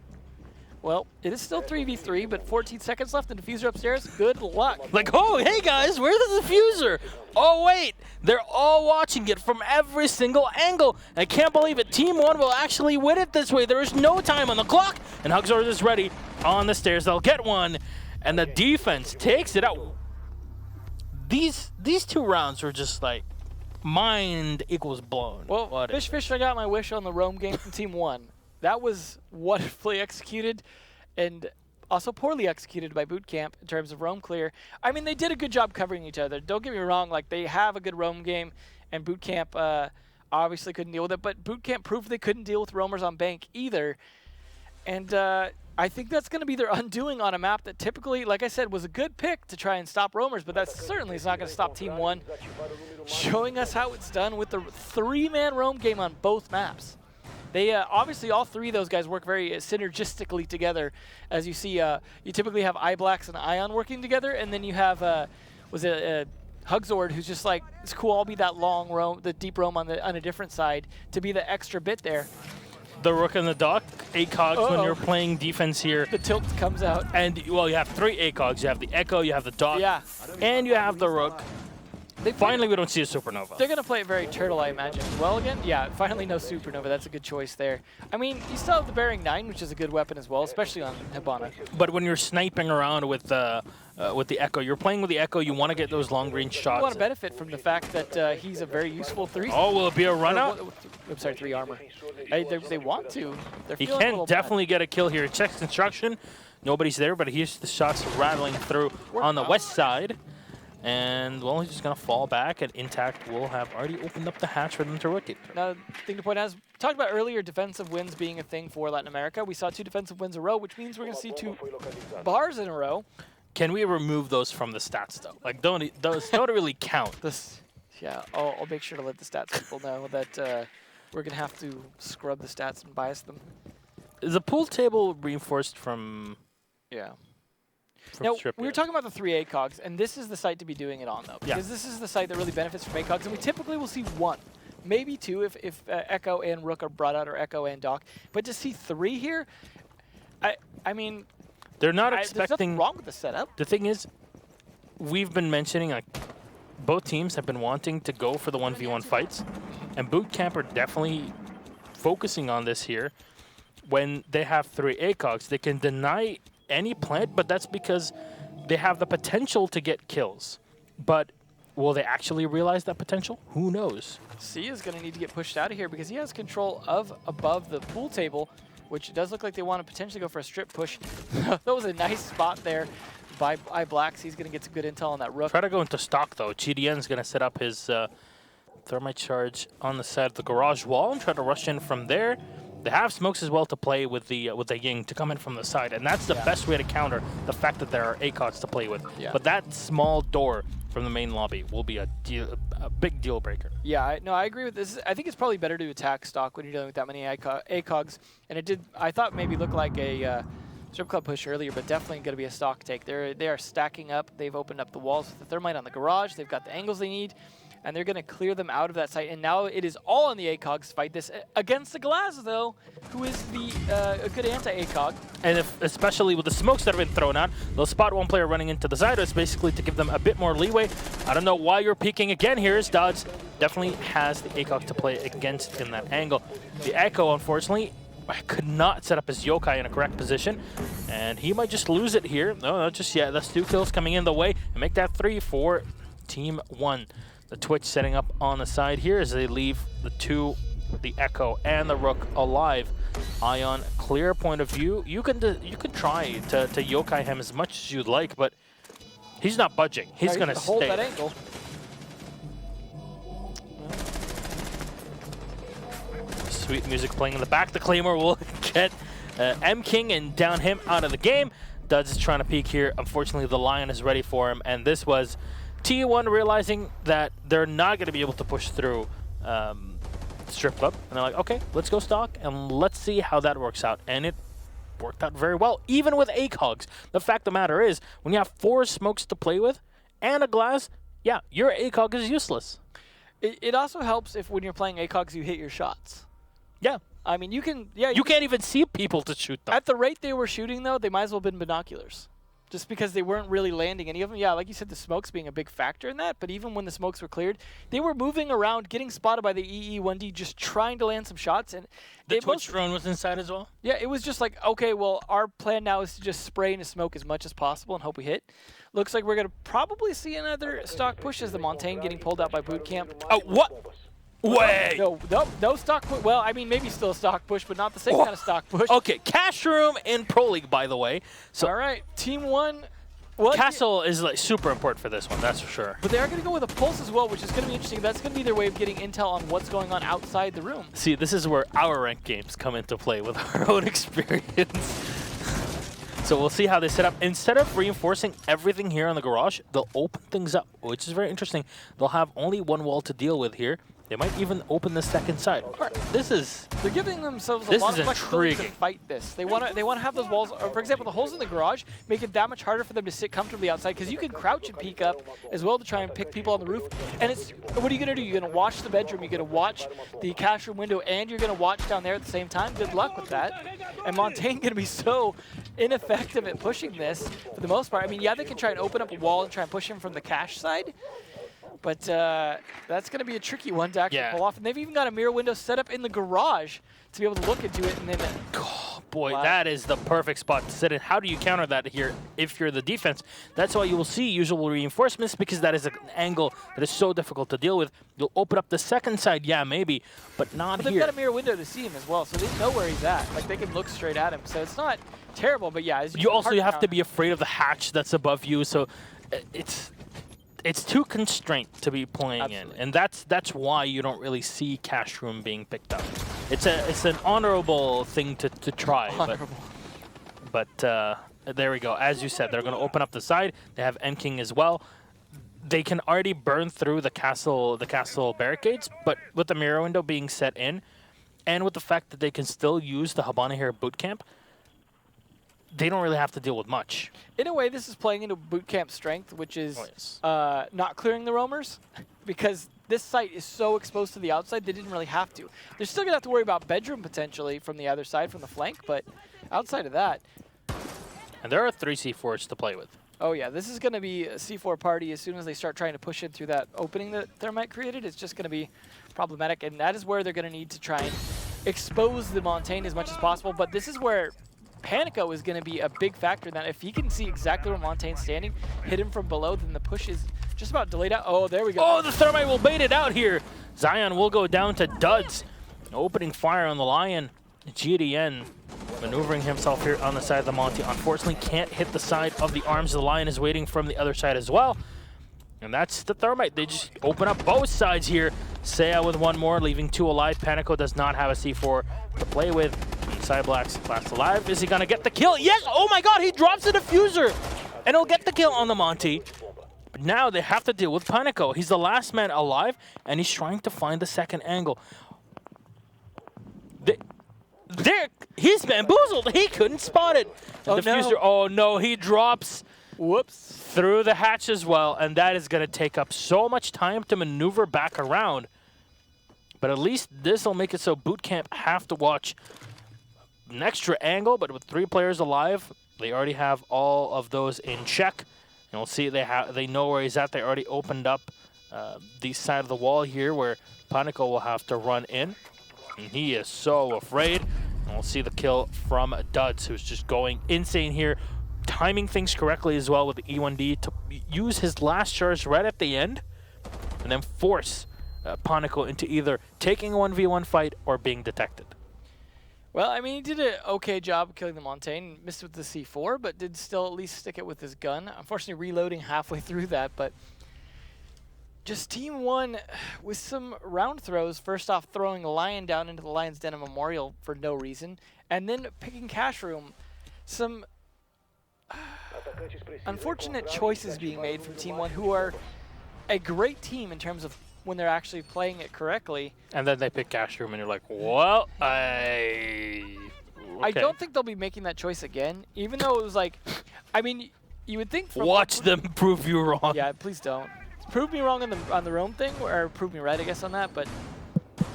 Well, it is still 3v3, but 14 seconds left. The diffuser upstairs. Good luck. Like, oh, hey guys, where's the diffuser? Oh, wait. They're all watching it from every single angle. I can't believe it. Team 1 will actually win it this way. There is no time on the clock, and Hugzord is ready on the stairs. They'll get one, and the defense takes it out. These 2 rounds were just like mind equals blown. Well, fish, I got my wish on the roam game from Team 1. That was wonderfully executed and also poorly executed by BootKamp in terms of roam clear. I mean, they did a good job covering each other. Don't get me wrong, like they have a good roam game, and BootKamp obviously couldn't deal with it, but BootKamp proved they couldn't deal with roamers on bank either. And I think that's going to be their undoing on a map that typically, like I said, was a good pick to try and stop roamers, but that certainly is not going to stop Team 1, showing us how it's done with the 3-man roam game on both maps. They obviously, all 3 of those guys work very synergistically together. As you see, you typically have iBlacks and Ion working together, and then you have, Hugzord, who's just like, it's cool, I'll be that long roam, the deep roam on a different side, to be the extra bit there. The Rook and the Dock, ACOGs when you're playing defense here. The tilt comes out. And, well, you have 3 ACOGs. You have the Echo, you have the Dock, and you have the Rook. Finally, we don't see a Supernova. They're going to play it very turtle, I imagine. Well, again, yeah, finally no Supernova. That's a good choice there. I mean, you still have the Bearing 9, which is a good weapon as well, especially on Habana. But when you're sniping around with the Echo, you're playing with the Echo, you want to get those long-range shots. You want to benefit from the fact that he's a very useful 3. Oh, will it be a run-out? I'm sorry, 3 armor. They want to. He can definitely get a kill here. Checks construction. Nobody's there, but here's the shots rattling through on the west side. And, well, he's just going to fall back, and Intact will have already opened up the hatch for them to rotate. Now, the thing to point out is, we talked about earlier defensive wins being a thing for Latin America. We saw 2 defensive wins in a row, which means we're going to see 2 bars in a row. Can we remove those from the stats, though? Like, those don't really count. Yeah, I'll make sure to let the stats people know that we're going to have to scrub the stats and bias them. Is the pool table reinforced from... Yeah. Now, we were talking about the 3 ACOGs, and this is the site to be doing it on, though, because this is the site that really benefits from ACOGs, and we typically will see 1, maybe 2 if Echo and Rook are brought out, or Echo and Dock. But to see 3 here, I mean... They're not expecting... There's nothing wrong with the setup. The thing is, we've been mentioning, like, both teams have been wanting to go for the 1v1 fights, and BootKamp are definitely focusing on this here. When they have 3 ACOGs, they can deny any plant, but that's because they have the potential to get kills. But will they actually realize that potential? Who knows? C is going to need to get pushed out of here because he has control of above the pool table, which does look like they want to potentially go for a strip push. That was a nice spot there by Blacks. He's going to get some good intel on that rook. Try to go into stock, though. GDN's going to set up his thermite charge on the side of the garage wall and try to rush in from there. They have smokes as well to play with the Ying to come in from the side, and that's the best way to counter the fact that there are ACOGs to play with. Yeah. But that small door from the main lobby will be a big deal breaker. Yeah, no, I agree with this. I think it's probably better to attack stock when you're dealing with that many ACOGs, and it did. I thought maybe look like a strip club push earlier, but definitely going to be a stock take. They are stacking up. They've opened up the walls with the thermite on the garage. They've got the angles they need, and they're going to clear them out of that site. And now it is all on the ACOGs to fight this against the Glass, though, who is a good anti-ACOG. And especially with the smokes that have been thrown out, they'll spot one player running into the side. It's basically to give them a bit more leeway. I don't know why you're peeking again here. As Dodds definitely has the ACOG to play against in that angle. The Echo, unfortunately, could not set up his yokai in a correct position, and he might just lose it here. No, not just yet. That's 2 kills coming in the way and make that 3 for Team 1. The Twitch setting up on the side here as they leave the Echo and the Rook alive. Ion, clear point of view. You can try to yokai him as much as you'd like, but he's not budging. He's going to hold that angle. Sweet music playing in the back. The Claymore will get M-King and down him out of the game. Duds is trying to peek here. Unfortunately, the Lion is ready for him, and this was T1 realizing that they're not going to be able to push through Strip Club. And they're like, okay, let's go stock, and let's see how that works out. And it worked out very well, even with ACOGs. The fact of the matter is, when you have 4 smokes to play with and a glass, yeah, your ACOG is useless. It also helps if when you're playing ACOGs, you hit your shots. Yeah. I mean, you can... Yeah, you can't even see people to shoot them. At the rate they were shooting, though, they might as well have been binoculars. Just because they weren't really landing any of them. Yeah, like you said, the smokes being a big factor in that, but even when the smokes were cleared, they were moving around, getting spotted by the EE1D, just trying to land some shots. And the Twitch drone was inside as well? Yeah, it was just like, okay, well, our plan now is to just spray into smoke as much as possible and hope we hit. Looks like we're going to probably see another stock push as the Montaigne getting pulled out by BootKamp. Oh, what? Wait! No stock push. Well, I mean, maybe still a stock push, but not the same kind of stock push. Okay, Cash Room in Pro League, by the way. So all right, Team 1. Castle is like super important for this one, that's for sure. But they are going to go with a pulse as well, which is going to be interesting. That's going to be their way of getting intel on what's going on outside the room. See, this is where our ranked games come into play with our own experience. So we'll see how they set up. Instead of reinforcing everything here on the garage, they'll open things up, which is very interesting. They'll have only one wall to deal with here. They might even open the second side. They're giving themselves a lot of flexibility to fight this. They want to have those walls. For example, the holes in the garage make it that much harder for them to sit comfortably outside because you can crouch and peek up as well to try and pick people on the roof. And it's what are you going to do? You're going to watch the bedroom. You're going to watch the cash room window, and you're going to watch down there at the same time. Good luck with that. And Montaigne going to be so ineffective at pushing this for the most part. I mean, yeah, they can try and open up a wall and try and push him from the cash side. But that's going to be a tricky one to actually pull off. And they've even got a mirror window set up in the garage to be able to look into it. And then, oh, boy, that is the perfect spot to sit in. How do you counter that here if you're the defense? That's why you will see usual reinforcements, because that is an angle that is so difficult to deal with. You'll open up the second side, yeah, maybe, but not here. They've got a mirror window to see him as well, so they know where he's at. Like, they can look straight at him. So it's not terrible, but yeah. You also have to be afraid of the hatch that's above you, so it's too constrained to be playing in, and that's why you don't really see Cash Room being picked up. It's an honorable thing to try, but there we go. As you said, they're going to open up the side. They have M-King as well. They can already burn through the castle barricades, but with the mirror window being set in, and with the fact that they can still use the Habana here at BootKamp, they don't really have to deal with much. In a way, this is playing into BootKamp's strength, which is not clearing the roamers, because this site is so exposed to the outside, they didn't really have to. They're still going to have to worry about bedroom potentially from the other side, from the flank, but outside of that. And there are 3 C4s to play with. Oh yeah, this is going to be a C4 party as soon as they start trying to push in through that opening that Thermite created. It's just going to be problematic, and that is where they're going to need to try and expose the Montaigne as much as possible. But this is where Panico is going to be a big factor. That if he can see exactly where Montaigne's standing, hit him from below, then the push is just about delayed out. Oh, there we go. Oh, the Thermite will bait it out here. Zion will go down to Duds. Opening fire on the Lion. GDN maneuvering himself here on the side of the Monty. Unfortunately, can't hit the side of the arms. The Lion is waiting from the other side as well. And that's the Thermite. They just open up both sides here. Seiya with one more, leaving 2 alive. Panico does not have a C4 to play with. Cyblacks last alive. Is he going to get the kill? Yes! Oh my god, he drops the diffuser! And he'll get the kill on the Monty. But now they have to deal with Panico. He's the last man alive, and he's trying to find the second angle. He's bamboozled. He couldn't spot it. The diffuser, no. Oh no, he drops. Whoops. Through the hatch as well, and that is going to take up so much time to maneuver back around. But at least this will make it so BootKamp have to watch an extra angle, but with 3 players alive, they already have all of those in check. And we'll see they know where he's at. They already opened up the side of the wall here where Panico will have to run in. And he is so afraid. And we'll see the kill from Duds, who's just going insane here. Timing things correctly as well with the E1D to use his last charge right at the end and then force Panico into either taking a 1v1 fight or being detected. Well, I mean, he did an okay job of killing the Montaigne, missed with the C4, but did still at least stick it with his gun. Unfortunately, reloading halfway through that, but just Team 1 with some round throws. First off, throwing a Lion down into the Lion's Den Memorial for no reason, and then picking Cash Room. Some unfortunate choices being made from Team 1, who are a great team in terms of when they're actually playing it correctly. And then they pick Cash Room, and you're like, well, okay. I don't think they'll be making that choice again, even though it was like, I mean, you would think from watch them prove you wrong. Yeah, please don't. Prove me wrong on the Rome thing, or prove me right, I guess, on that, but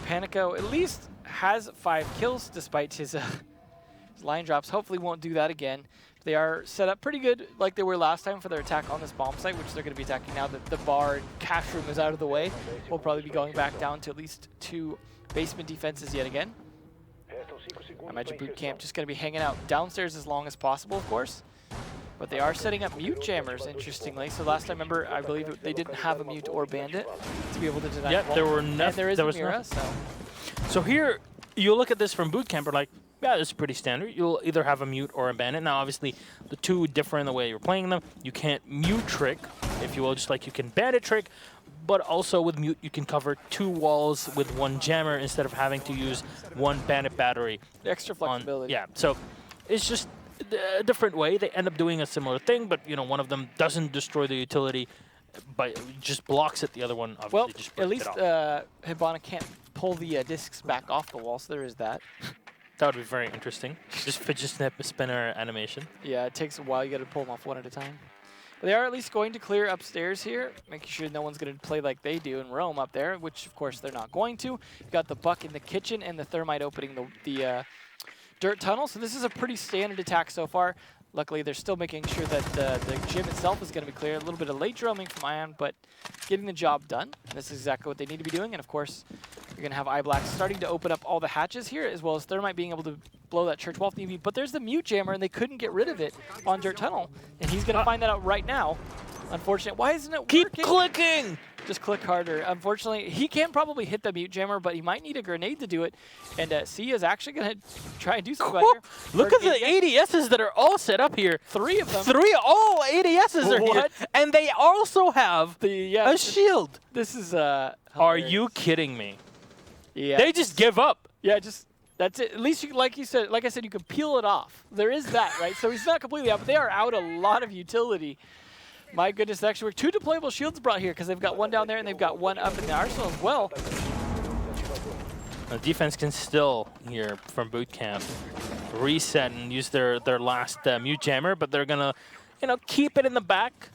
Panico at least has 5 kills despite his line drops. Hopefully won't do that again. They are set up pretty good like they were last time for their attack on this bomb site, which they're going to be attacking now that the bar and Cash Room is out of the way. We'll probably be going back down to at least 2 basement defenses yet again. I imagine BootKamp just going to be hanging out downstairs as long as possible, of course. But they are setting up mute jammers, interestingly. So last time, remember, I believe they didn't have a mute or bandit to be able to deny. Yep, there were nothing. There is a Mira, so here, you look at this from BootKamp, we're like, yeah, this is pretty standard. You'll either have a mute or a bandit. Now, obviously, the two differ in the way you're playing them. You can't mute trick, if you will, just like you can bandit trick. But also with mute, you can cover 2 walls with 1 jammer instead of having to use 1 bandit battery. The extra flexibility. Yeah, so it's just a different way. They end up doing a similar thing, but you know, one of them doesn't destroy the utility, but just blocks it. The other one obviously just breaks it off. At least Hibana can't pull the discs back off the wall, so there is that. That would be very interesting. Just fidget spinner animation. Yeah, it takes a while. You got to pull them off one at a time. But they are at least going to clear upstairs here, making sure no one's going to play like they do and roam up there, which of course they're not going to. You've got the Buck in the kitchen and the Thermite opening the dirt tunnel. So this is a pretty standard attack so far. Luckily, they're still making sure that the gym itself is going to be clear. A little bit of late roaming from Ion, but getting the job done. This is exactly what they need to be doing. And of course, you're going to have iBlack starting to open up all the hatches here, as well as Thermite being able to blow that church wall EV. But there's the mute jammer, and they couldn't get rid of it on dirt tunnel. And he's going to find that out right now. Unfortunate. Why isn't it working? Keep clicking! Just click harder. Unfortunately, he can probably hit the mute jammer, but he might need a grenade to do it. And Sia is actually going to try and do something about here. Look at the ADSs that are all set up here. 3 of them. 3 all ADSs are here. And they also have a shield. This is Are you kidding me? Yeah. They just give up. Yeah, that's it. At least, like I said, you can peel it off. There is that, right? So he's not completely out, but they are out a lot of utility. My goodness, actually, we're 2 deployable shields brought here because they've got 1 down there and they've got 1 up in the arsenal as well. The defense can still, here from BootKamp, reset and use their last mute jammer, but they're going to, keep it in the back.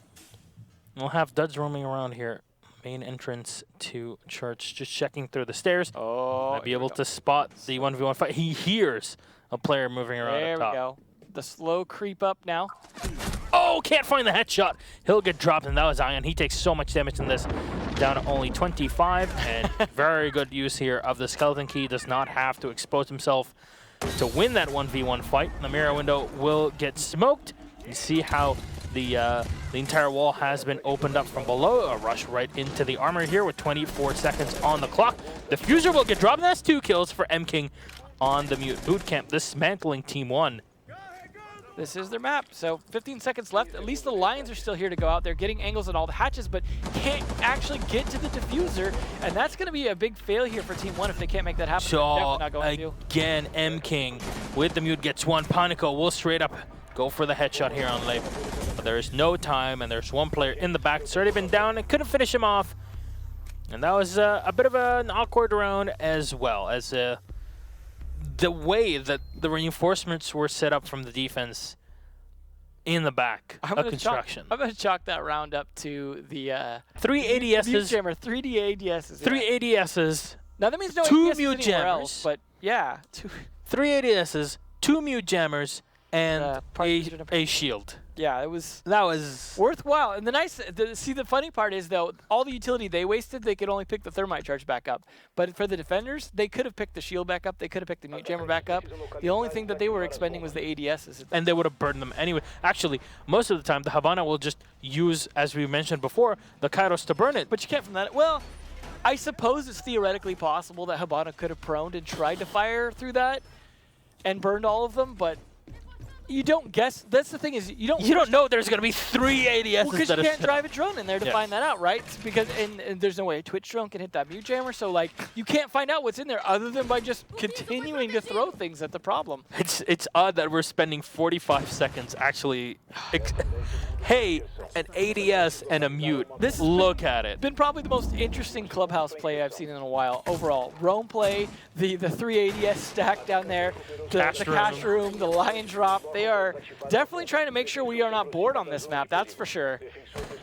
We'll have Duds roaming around here. Main entrance to church, just checking through the stairs. Oh, Might be able to spot the 1v1 fight. He hears a player moving around up top. There we go. The slow creep up now. Oh, Oh, can't find the headshot. He'll get dropped, and that was Ion. He takes so much damage in this. Down to only 25, and very good use here of the skeleton key. Does not have to expose himself to win that 1v1 fight. The mirror window will get smoked. You see how the entire wall has been opened up from below. A rush right into the armor here with 24 seconds on the clock. The Fuser will get dropped. That's 2 kills for mKing on the Mute Bootcamp, dismantling Team 1. This is their map, so 15 seconds left. At least the Lions are still here to go out there, getting angles on all the hatches, but can't actually get to the diffuser, and that's going to be a big fail here for Team 1 if they can't make that happen. So, again, mKing with the Mute gets one. Panico will straight up go for the headshot here on Leib. But there is no time, and there's one player in the back that's already been down and couldn't finish him off. And that was a bit of an awkward round as well, as the way that the reinforcements were set up from the defense in the back of construction. I'm going to chalk that round up to the 3 ADSs. Jammer, 3D ADSs. 3 ADSs. Now that means no 2 ADSs mute anywhere jammers. else, but yeah. 3 ADSs, 2 mute jammers, and a shield. Yeah, that was worthwhile. And the funny part is, though, all the utility they wasted, they could only pick the thermite charge back up. But for the defenders, they could have picked the shield back up. They could have picked the mute jammer back up. The only thing that they were expending was the ADSs. And they would have burned them anyway. Actually, most of the time, the Havana will just use, as we mentioned before, the Kairos to burn it. But you can't from that. Well, I suppose it's theoretically possible that Habana could have proned and tried to fire through that and burned all of them, but you don't guess. That's the thing, is you don't know there's going to be 3 ADSs. Because you can't drive a drone in there to find that out, right? Because and there's no way a Twitch drone can hit that mute jammer, so like you can't find out what's in there other than by just continuing to throw things at the problem. It's odd that we're spending 45 seconds actually. Hey, an ADS and a mute. Look at it. Been probably the most interesting clubhouse play I've seen in a while overall. Roam play, the 3 ADS stack down there, the cash room, the lion drop. They are definitely trying to make sure we are not bored on this map, that's for sure.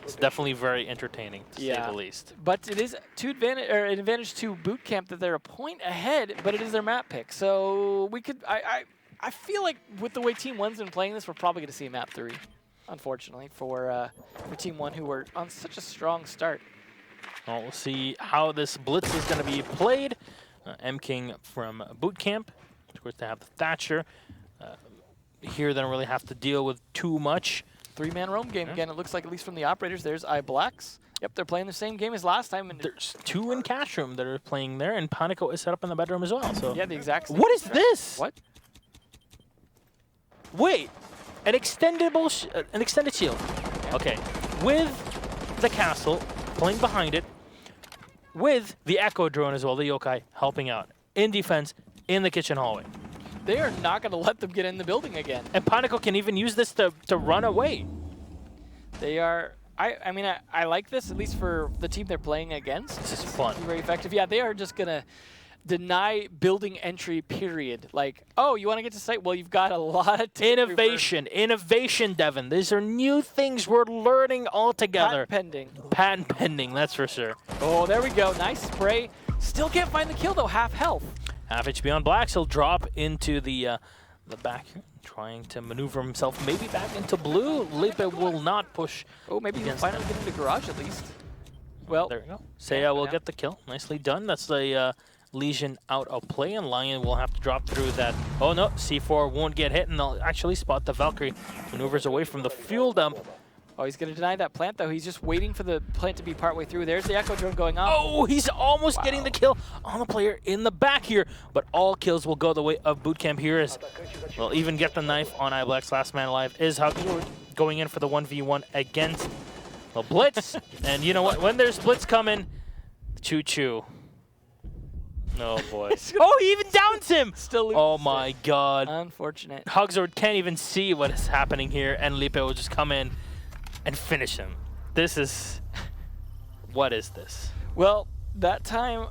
It's definitely very entertaining, to say the least. But it is an advantage to BootKamp that they're a point ahead, but it is their map pick. So we could, I feel like with the way Team 1's been playing this, we're probably going to see map 3, unfortunately, for Team 1, who were on such a strong start. Well, we'll see how this blitz is going to be played. mKing from BootKamp. Of course, they have the Thatcher. Here, they don't really have to deal with too much. 3-man roam game again. It looks like, at least from the operators, there's iBlacks. Yep, they're playing the same game as last time. And there's 2 in cash room that are playing there, and Panico is set up in the bedroom as well. So yeah, the exact same. What is this? What? Wait, an extended shield. Okay, with the castle playing behind it, with the Echo drone as well, the Yokai helping out in defense in the kitchen hallway. They are not going to let them get in the building again. And Panico can even use this to run away. They are... I mean, I like this, at least for the team they're playing against. This is fun. Very effective. Yeah, they are just going to deny building entry, period. Like, oh, you want to get to site? Well, you've got a lot of... Innovation, Devin. These are new things we're learning all together. Patent pending. Patent pending, that's for sure. Oh, there we go. Nice spray. Still can't find the kill, though. Half health. Half HP on Blacks. He'll drop into the back here, trying to maneuver himself maybe back into blue. Lipe will not push. Oh, maybe he'll finally get into the garage at least. Well, there we go. Seiya will get the kill. Nicely done. That's the Legion out of play, and Lion will have to drop through that. Oh no, C4 won't get hit, and they'll actually spot the Valkyrie. Maneuvers away from the fuel dump. Oh, he's going to deny that plant, though. He's just waiting for the plant to be partway through. There's the Echo drone going off. Oh, he's almost getting the kill on the player in the back here. But all kills will go the way of BootKamp here, as we'll even get the knife on iBlack's. Last man alive is Hugzord going in for the 1v1 against the Blitz. And you know what? When there's Blitz coming, choo-choo. Oh, boy. Oh, he even downs him! Still loses. Oh, my God. Unfortunate. Hugzord can't even see what is happening here, and Lipe will just come in and finish him. This is... What is this? Well, that time,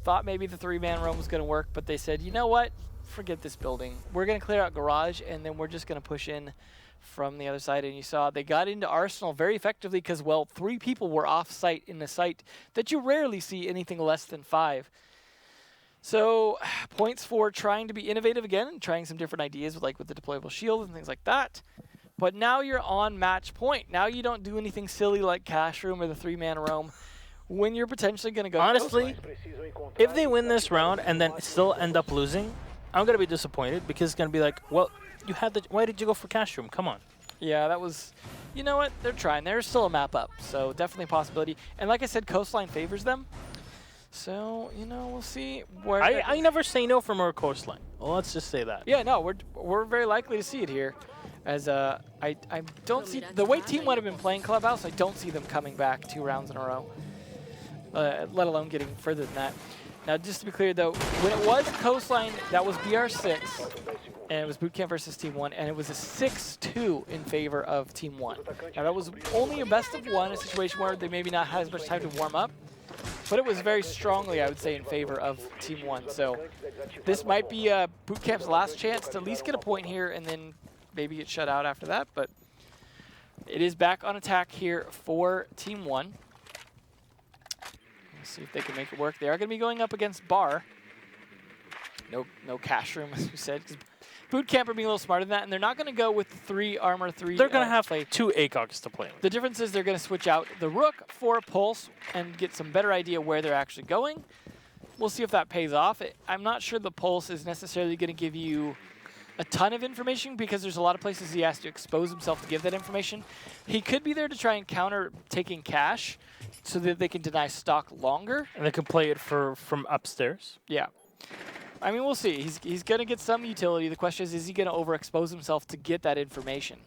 thought maybe the 3-man roam was going to work, but they said, you know what? Forget this building. We're going to clear out garage, and then we're just going to push in from the other side. And you saw they got into Arsenal very effectively because, well, 3 people were off-site in the site that you rarely see anything less than 5. So, points for trying to be innovative again and trying some different ideas with the deployable shield and things like that. But now you're on match point. Now you don't do anything silly like Cash Room or the 3-man roam when you're potentially going to go. Honestly, if they win this round and then still end up losing, I'm going to be disappointed because it's going to be like, well, you had the. Why did you go for Cash Room? Come on. Yeah, that was. You know what? They're trying. There's still a map up, so definitely a possibility. And like I said, Coastline favors them. So, you know, we'll see where. I never say no from our Coastline. Well, let's just say that. Yeah, no, we're very likely to see it here. As I don't see the way Team One have been playing Clubhouse, I don't see them coming back 2 rounds in a row. Let alone getting further than that. Now, just to be clear though, when it was Coastline, that was BR6, and it was BootKamp versus Team One, and it was a 6-2 in favor of Team One. Now that was only a best of 1, a situation where they maybe not had as much time to warm up, but it was very strongly, I would say, in favor of Team One. So this might be BootKamp's last chance to at least get a point here, and then maybe get shut out after that. But it is back on attack here for Team One. Let's see if they can make it work. They are going to be going up against Bar. No Cash Room, as we said, because BootKamp are being a little smarter than that, and they're not going to go with 3 armor, 3. They're going to have play. 2 ACOGs to play with. The difference is they're going to switch out the Rook for a Pulse and get some better idea where they're actually going. We'll see if that pays off. I'm not sure the Pulse is necessarily going to give you a ton of information because there's a lot of places he has to expose himself to give that information. He could be there to try and counter taking cash so that they can deny stock longer. And they can play it from upstairs. Yeah. I mean, we'll see. He's going to get some utility. The question is he going to overexpose himself to get that information?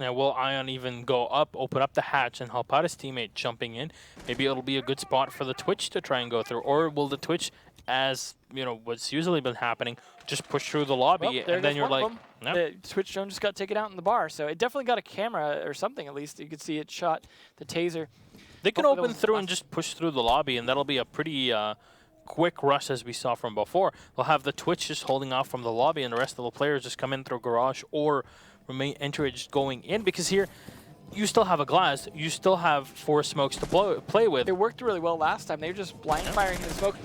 Now, will Ion even go up, open up the hatch, and help out his teammate jumping in? Maybe it'll be a good spot for the Twitch to try and go through. Or will the Twitch, as you know, what's usually been happening, just push through the lobby, well, and then you're like, no. The Twitch drone just got taken out in the bar, so it definitely got a camera or something at least. You could see it shot the taser. They can open through and just push through the lobby, and that'll be a pretty quick rush as we saw from before. They'll have the Twitch just holding off from the lobby, and the rest of the players just come in through garage or enter it just going in, because here you still have a glass, you still have 4 smokes to play with. It worked really well last time. They were just blind firing the smoke.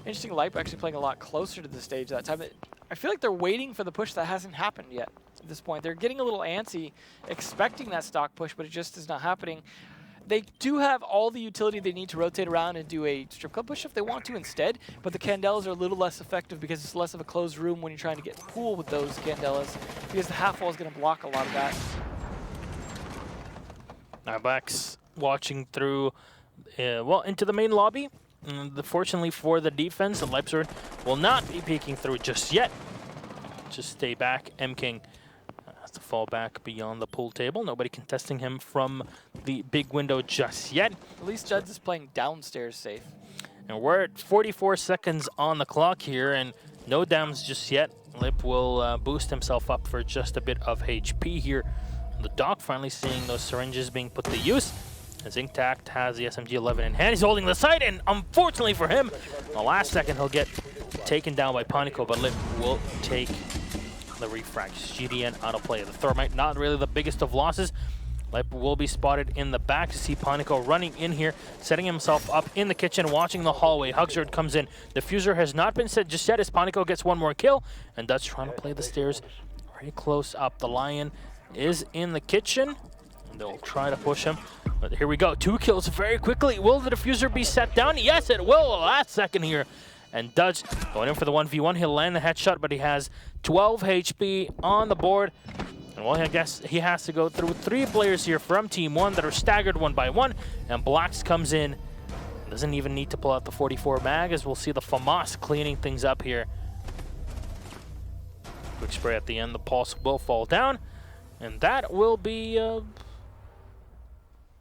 Interesting, Lipe actually playing a lot closer to the stage that time. I feel like they're waiting for the push that hasn't happened yet at this point. They're getting a little antsy, expecting that stock push, but it just is not happening. They do have all the utility they need to rotate around and do a strip club push if they want to instead, but the Candelas are a little less effective because it's less of a closed room when you're trying to get cool with those Candelas, because the half wall is going to block a lot of that. Now Black's watching through, well, into the main lobby. Fortunately for the defense, the Leipzig will not be peeking through just yet. Just stay back. M-King has to fall back beyond the pool table. Nobody contesting him from the big window just yet. At least Judd's is playing downstairs safe. And we're at 44 seconds on the clock here, and no downs just yet. Lip will boost himself up for just a bit of HP here. The Doc finally seeing those syringes being put to use. As Intact has the SMG-11 in hand. He's holding the site, and unfortunately for him, the last second he'll get taken down by Panico, but Lip will take the refrag. GDN out of play. The Thermite, not really the biggest of losses. Lip will be spotted in the back to see Panico running in here, setting himself up in the kitchen, watching the hallway. Huxard comes in. Diffuser has not been set just yet as Panico gets 1 more kill, and Dutch trying to play the stairs very close up. The Lion is in the kitchen. They'll try to push him, but here we go. 2 kills very quickly. Will the Diffuser be set down? Yes, it will. Last second here. And Dutch going in for the 1v1. He'll land the headshot, but he has 12 HP on the board. And well, I guess he has to go through 3 players here from Team 1 that are staggered 1 by 1. And Blacks comes in. Doesn't even need to pull out the 44 mag, as we'll see the FAMAS cleaning things up here. Quick spray at the end. The pulse will fall down. And that will be...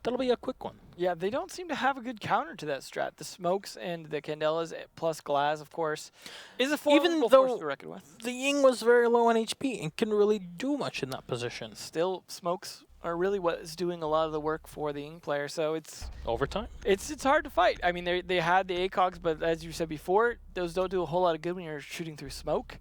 that'll be a quick one. Yeah, they don't seem to have a good counter to that strat. The smokes and the Candelas plus Glaz, of course, is a formidable force to reckon with. The Ying was very low on HP and couldn't really do much in that position. Still, smokes are really what is doing a lot of the work for the Ying player, so it's... Overtime? It's hard to fight. I mean, they had the ACOGs, but as you said before, those don't do a whole lot of good when you're shooting through smoke.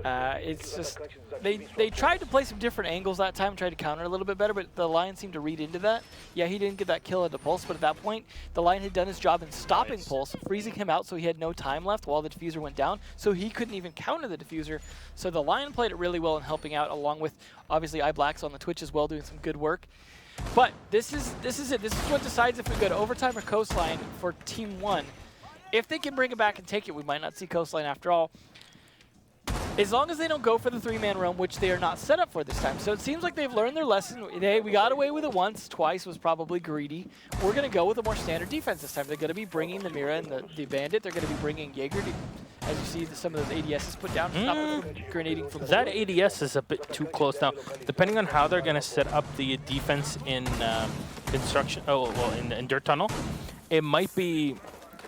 It's just they tried to play some different angles that time, tried to counter a little bit better, but the Lion seemed to read into that. Yeah, he didn't get that kill into Pulse, but at that point, the Lion had done his job in stopping Pulse, freezing him out so he had no time left while the diffuser went down, so he couldn't even counter the diffuser. So the Lion played it really well in helping out, along with obviously iBlack's on the Twitch as well, doing some good work. But this is it. This is what decides if we go to overtime or Coastline for Team 1. If they can bring it back and take it, we might not see Coastline after all. As long as they don't go for the 3-man roam, which they are not set up for this time. So it seems like they've learned their lesson. Hey, we got away with it once, twice was probably greedy. We're going to go with a more standard defense this time. They're going to be bringing the Mira and the Bandit. They're going to be bringing Jaeger, as you see some of those ADSs put down. Grenading from that ADS is a bit too close now. Depending on how they're going to set up the defense in construction, in Dirt Tunnel, it might be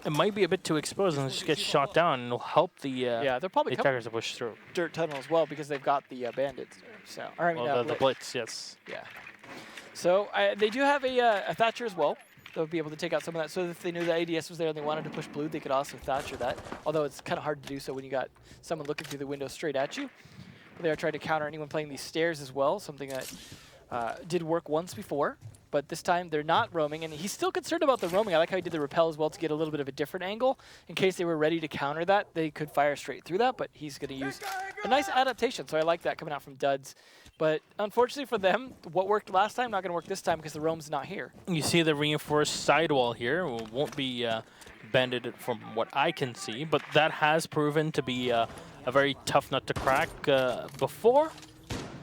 a bit too exposed and just get shot down, and it'll help the they're probably attackers to push through. Dirt Tunnel as well because they've got the Bandits. So, or I mean, the Blitz, yes. Yeah. So they do have a Thatcher as well. They'll be able to take out some of that. So if they knew the ADS was there and they wanted to push blue, they could also Thatcher that. Although it's kind of hard to do so when you got someone looking through the window straight at you. But they are trying to counter anyone playing these stairs as well, something that did work once before. But this time they're not roaming, and he's still concerned about the roaming. I like how he did the repel as well to get a little bit of a different angle. In case they were ready to counter that, they could fire straight through that, but he's going to use a nice adaptation. So I like that coming out from Duds. But unfortunately for them, what worked last time, not going to work this time because the roam's not here. You see the reinforced sidewall here. It won't be bended from what I can see, but that has proven to be a very tough nut to crack before.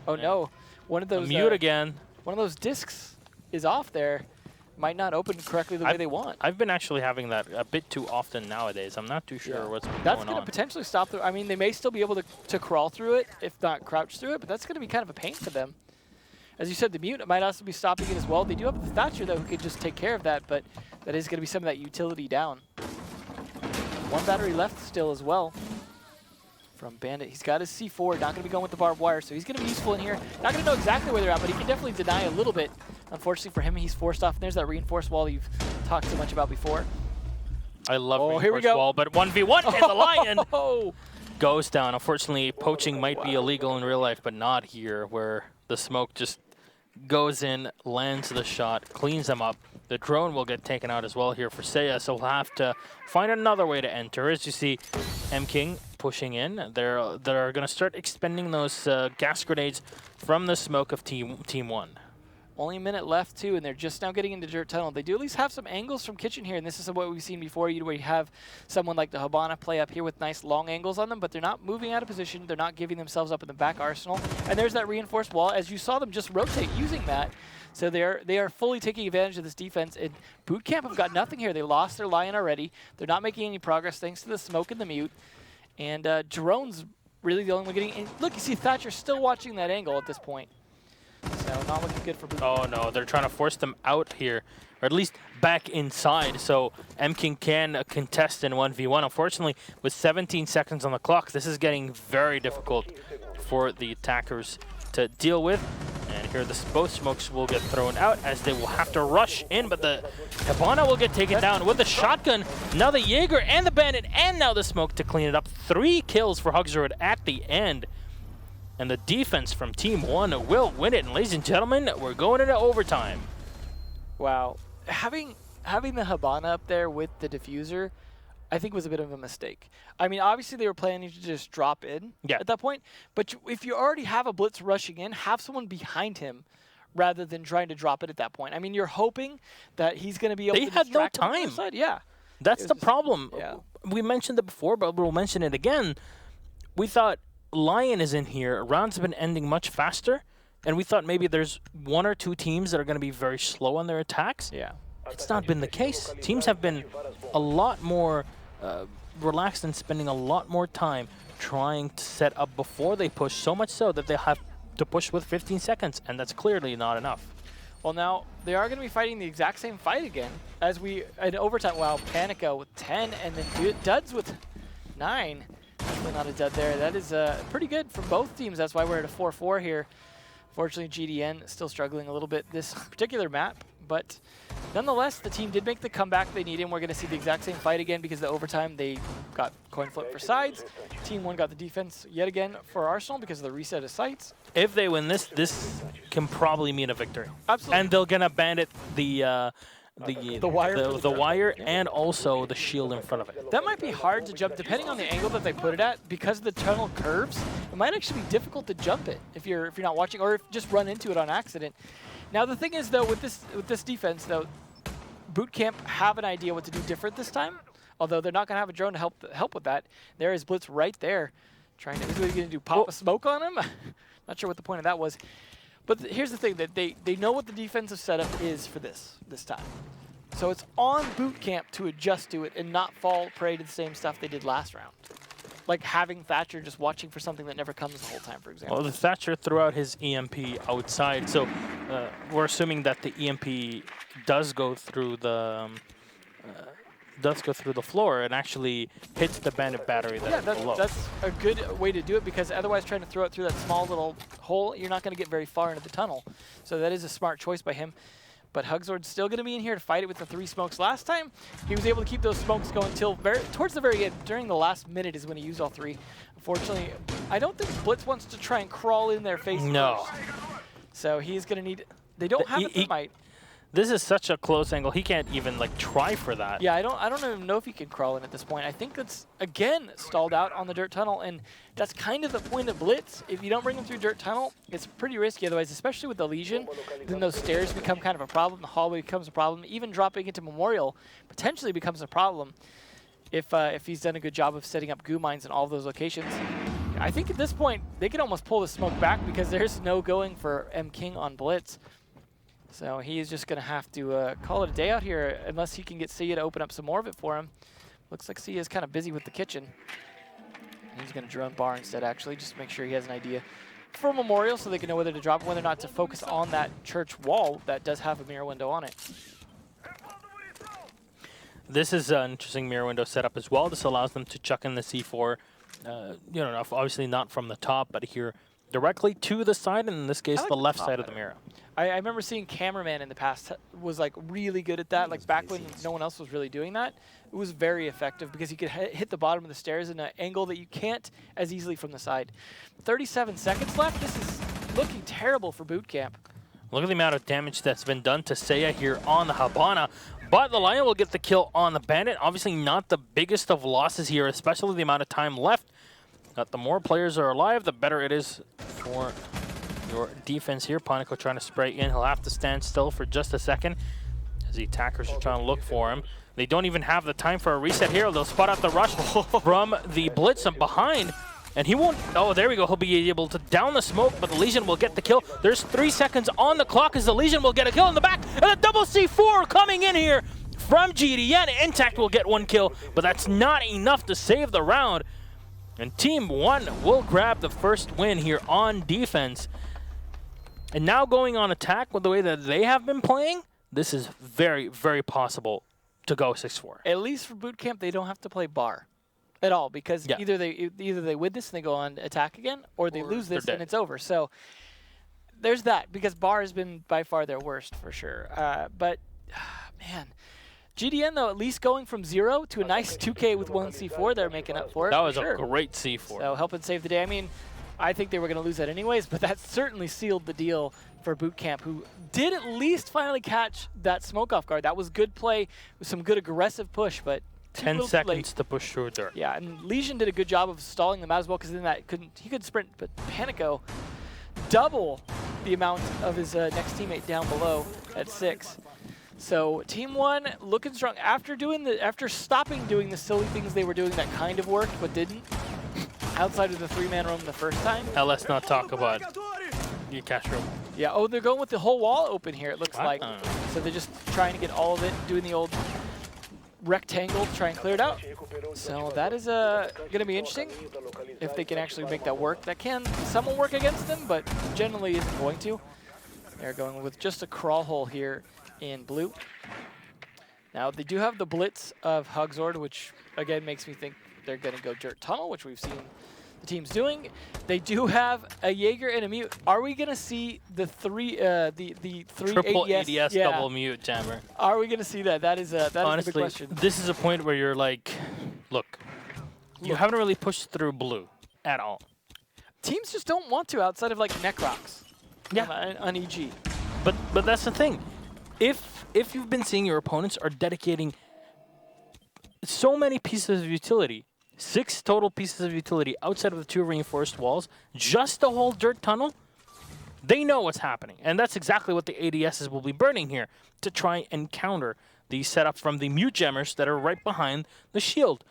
Oh no, one of those mute again. One of those discs is off there, might not open correctly the way they want. I've been actually having that a bit too often nowadays. I'm not too sure what's going on. That's going to potentially stop the, I mean, they may still be able to crawl through it, if not crouch through it, but that's going to be kind of a pain for them. As you said, the mute might also be stopping it as well. They do have the Thatcher, though, who could just take care of that, but that is going to be some of that utility down. One battery left still as well from Bandit. He's got his C4, not going to be going with the barbed wire, so he's going to be useful in here. Not going to know exactly where they're at, but he can definitely deny a little bit. Unfortunately for him, he's forced off, and there's that reinforced wall you've talked so much about before. I love reinforced wall, but 1v1 and the Lion goes down. Unfortunately, poaching might be illegal in real life, but not here, where the smoke just goes in, lands the shot, cleans them up. The drone will get taken out as well here for Seiya, so we'll have to find another way to enter. As you see, M-King pushing in. They're going to start expending those gas grenades from the smoke of Team 1. Only a minute left, too, and they're just now getting into Dirt Tunnel. They do at least have some angles from Kitchen here, and this is what we've seen before, where you have someone like the Habana play up here with nice long angles on them, but they're not moving out of position. They're not giving themselves up in the back arsenal. And there's that reinforced wall, as you saw them just rotate using that. So they are fully taking advantage of this defense, and BootKamp have got nothing here. They lost their Lion already. They're not making any progress thanks to the smoke and the mute. And Drone's really the only one getting in. Look, you see Thatcher still watching that angle at this point. So not looking good for BootKamp. Oh no, they're trying to force them out here, or at least back inside, so M-King can contest in 1v1. Unfortunately, with 17 seconds on the clock, this is getting very difficult for the attackers to deal with. And here both smokes will get thrown out as they will have to rush in, but the Habana will get taken down with the shotgun. Now the Jaeger and the Bandit, and now the smoke to clean it up. 3 kills for Hugsrud at the end. And the defense from Team 1 will win it. And ladies and gentlemen, we're going into overtime. Wow. Having the Habana up there with the diffuser, I think was a bit of a mistake. I mean, obviously they were planning to just drop in at that point. But if you already have a blitz rushing in, have someone behind him rather than trying to drop it at that point. I mean, you're hoping that he's going to be able to distract They had no time. Yeah. That's the problem. Yeah. We mentioned it before, but we'll mention it again. We thought Lion is in here. Rounds have been ending much faster, and we thought maybe there's 1 or 2 teams that are going to be very slow on their attacks. Yeah. It's not been the case. Teams have been a lot more relaxed and spending a lot more time trying to set up before they push, so much so that they have to push with 15 seconds, and that's clearly not enough. Well, now they are going to be fighting the exact same fight again as we in overtime. Wow, Panica with 10, and then Duds with 9. Definitely not a dud there. That is pretty good for both teams. That's why we're at a 4-4 here. Fortunately, GDN still struggling a little bit this particular map, But nonetheless, the team did make the comeback they needed, and we're going to see the exact same fight again because the overtime they got coin flip for sides. Team 1 got the defense yet again for Arsenal because of the reset of sites. If they win this, this can probably mean a victory. Absolutely. And they're gonna bandit the wire Yeah. and also the shield in front of it. That might be hard to jump depending on the angle that they put it at. Because the tunnel curves, it might actually be difficult to jump it if you're not watching, or if just run into it on accident. Now the thing is though, with this defense though, BootKamp have an idea what to do different this time. Although they're not gonna have a drone to help with that. There is Blitz right there, trying to. Is he gonna do pop a smoke on him? Not sure what the point of that was. But here's the thing, that they know what the defensive setup is for this time. So it's on BootKamp to adjust to it and not fall prey to the same stuff they did last round. Like having Thatcher just watching for something that never comes the whole time, for example. Well, the Thatcher threw out his EMP outside, so we're assuming that the EMP does go through the floor and actually hits the bandit battery that's below. That's a good way to do it, because otherwise trying to throw it through that small little hole, you're not going to get very far into the tunnel. So that is a smart choice by him. But Hugzord's still going to be in here to fight it with the 3 smokes last time. He was able to keep those smokes going till towards the very end. During the last minute is when he used all 3. Unfortunately, I don't think Blitz wants to try and crawl in their face first. So he's going to need... They don't have the thermite. This is such a close angle. He can't even like try for that. Yeah, I don't even know if he can crawl in at this point. I think that's again stalled out on the dirt tunnel, and that's kind of the point of Blitz. If you don't bring him through dirt tunnel, it's pretty risky otherwise, especially with the Legion. Then those stairs become kind of a problem. The hallway becomes a problem. Even dropping into Memorial potentially becomes a problem if he's done a good job of setting up goo mines in all of those locations. I think at this point they could almost pull the smoke back because there's no going for M King on Blitz. So he's just going to have to call it a day out here unless he can get Sia to open up some more of it for him. Looks like Sia is kind of busy with the kitchen. He's going to drone bar instead, actually, just to make sure he has an idea for Memorial so they can know whether to drop it, whether or not to focus on that church wall that does have a mirror window on it. This is an interesting mirror window setup as well. This allows them to chuck in the C4, you know, obviously not from the top, but here directly to the side, and in this case, the left side of the mirror. I remember seeing Cameraman in the past was like really good at that, like back when no one else was really doing that. It was very effective because he could hit the bottom of the stairs in an angle that you can't as easily from the side. 37 seconds left. This is looking terrible for BootKamp. Look at the amount of damage that's been done to Seiya here on the Habana. But the Lion will get the kill on the Bandit. Obviously not the biggest of losses here, especially the amount of time left. The more players are alive, the better it is for your defense here. Panico trying to spray in. He'll have to stand still for just a second as the attackers are trying to look for him. They don't even have the time for a reset here. They'll spot out the rush from the Blitz and behind. And he won't... Oh, there we go. He'll be able to down the smoke, but the Legion will get the kill. There's 3 seconds on the clock as the Legion will get a kill in the back. And a double C4 coming in here from GDN. Intact will get 1 kill, but that's not enough to save the round. And Team 1 will grab the first win here on defense. And now going on attack with the way that they have been playing, this is very, very possible to go 6-4. At least for BootKamp, they don't have to play bar at all, because either they win this and they go on attack again, or they lose this and it's over. So there's that, because bar has been by far their worst for sure. But man, GDN though, at least going from 0 to a nice 2K with 1 C4, they're making up for it. That was a great C4. So helping save the day. I mean, I think they were going to lose that anyways, but that certainly sealed the deal for BootKamp, who did at least finally catch that smoke off guard. That was good play with some good aggressive push, but 10 seconds to push through dirt. Yeah, and Legion did a good job of stalling them out as well, because then he could sprint, but Panico double the amount of his next teammate down below at 6. So Team 1 looking strong after stopping doing the silly things they were doing that kind of worked but didn't. Outside of the 3-man room the first time. Now let's not talk about the cash room. Yeah, oh, they're going with the whole wall open here, it looks like. So they're just trying to get all of it, doing the old rectangle, try and clear it out. So that is going to be interesting if they can actually make that work. That can somewhat work against them, but generally isn't going to. They're going with just a crawl hole here in blue. Now they do have the blitz of Hugzord, which again makes me think they're going to go dirt tunnel, which we've seen the team's doing. They do have a Jaeger and a Mute. Are we going to see the three Triple ADS? ADS Yeah. double mute jammer. Are we going to see that? That is a Honestly, big question. this is a point where you're like, look, you haven't really pushed through blue at all. Teams just don't want to outside of like Necrox. Yeah. On EG. But that's the thing. If you've been seeing your opponents are dedicating so many pieces of utility, 6 total pieces of utility outside of the 2 reinforced walls, just to hold dirt tunnel, they know what's happening. And that's exactly what the ADSs will be burning here to try and counter the setup from the mute gemmers that are right behind the shield.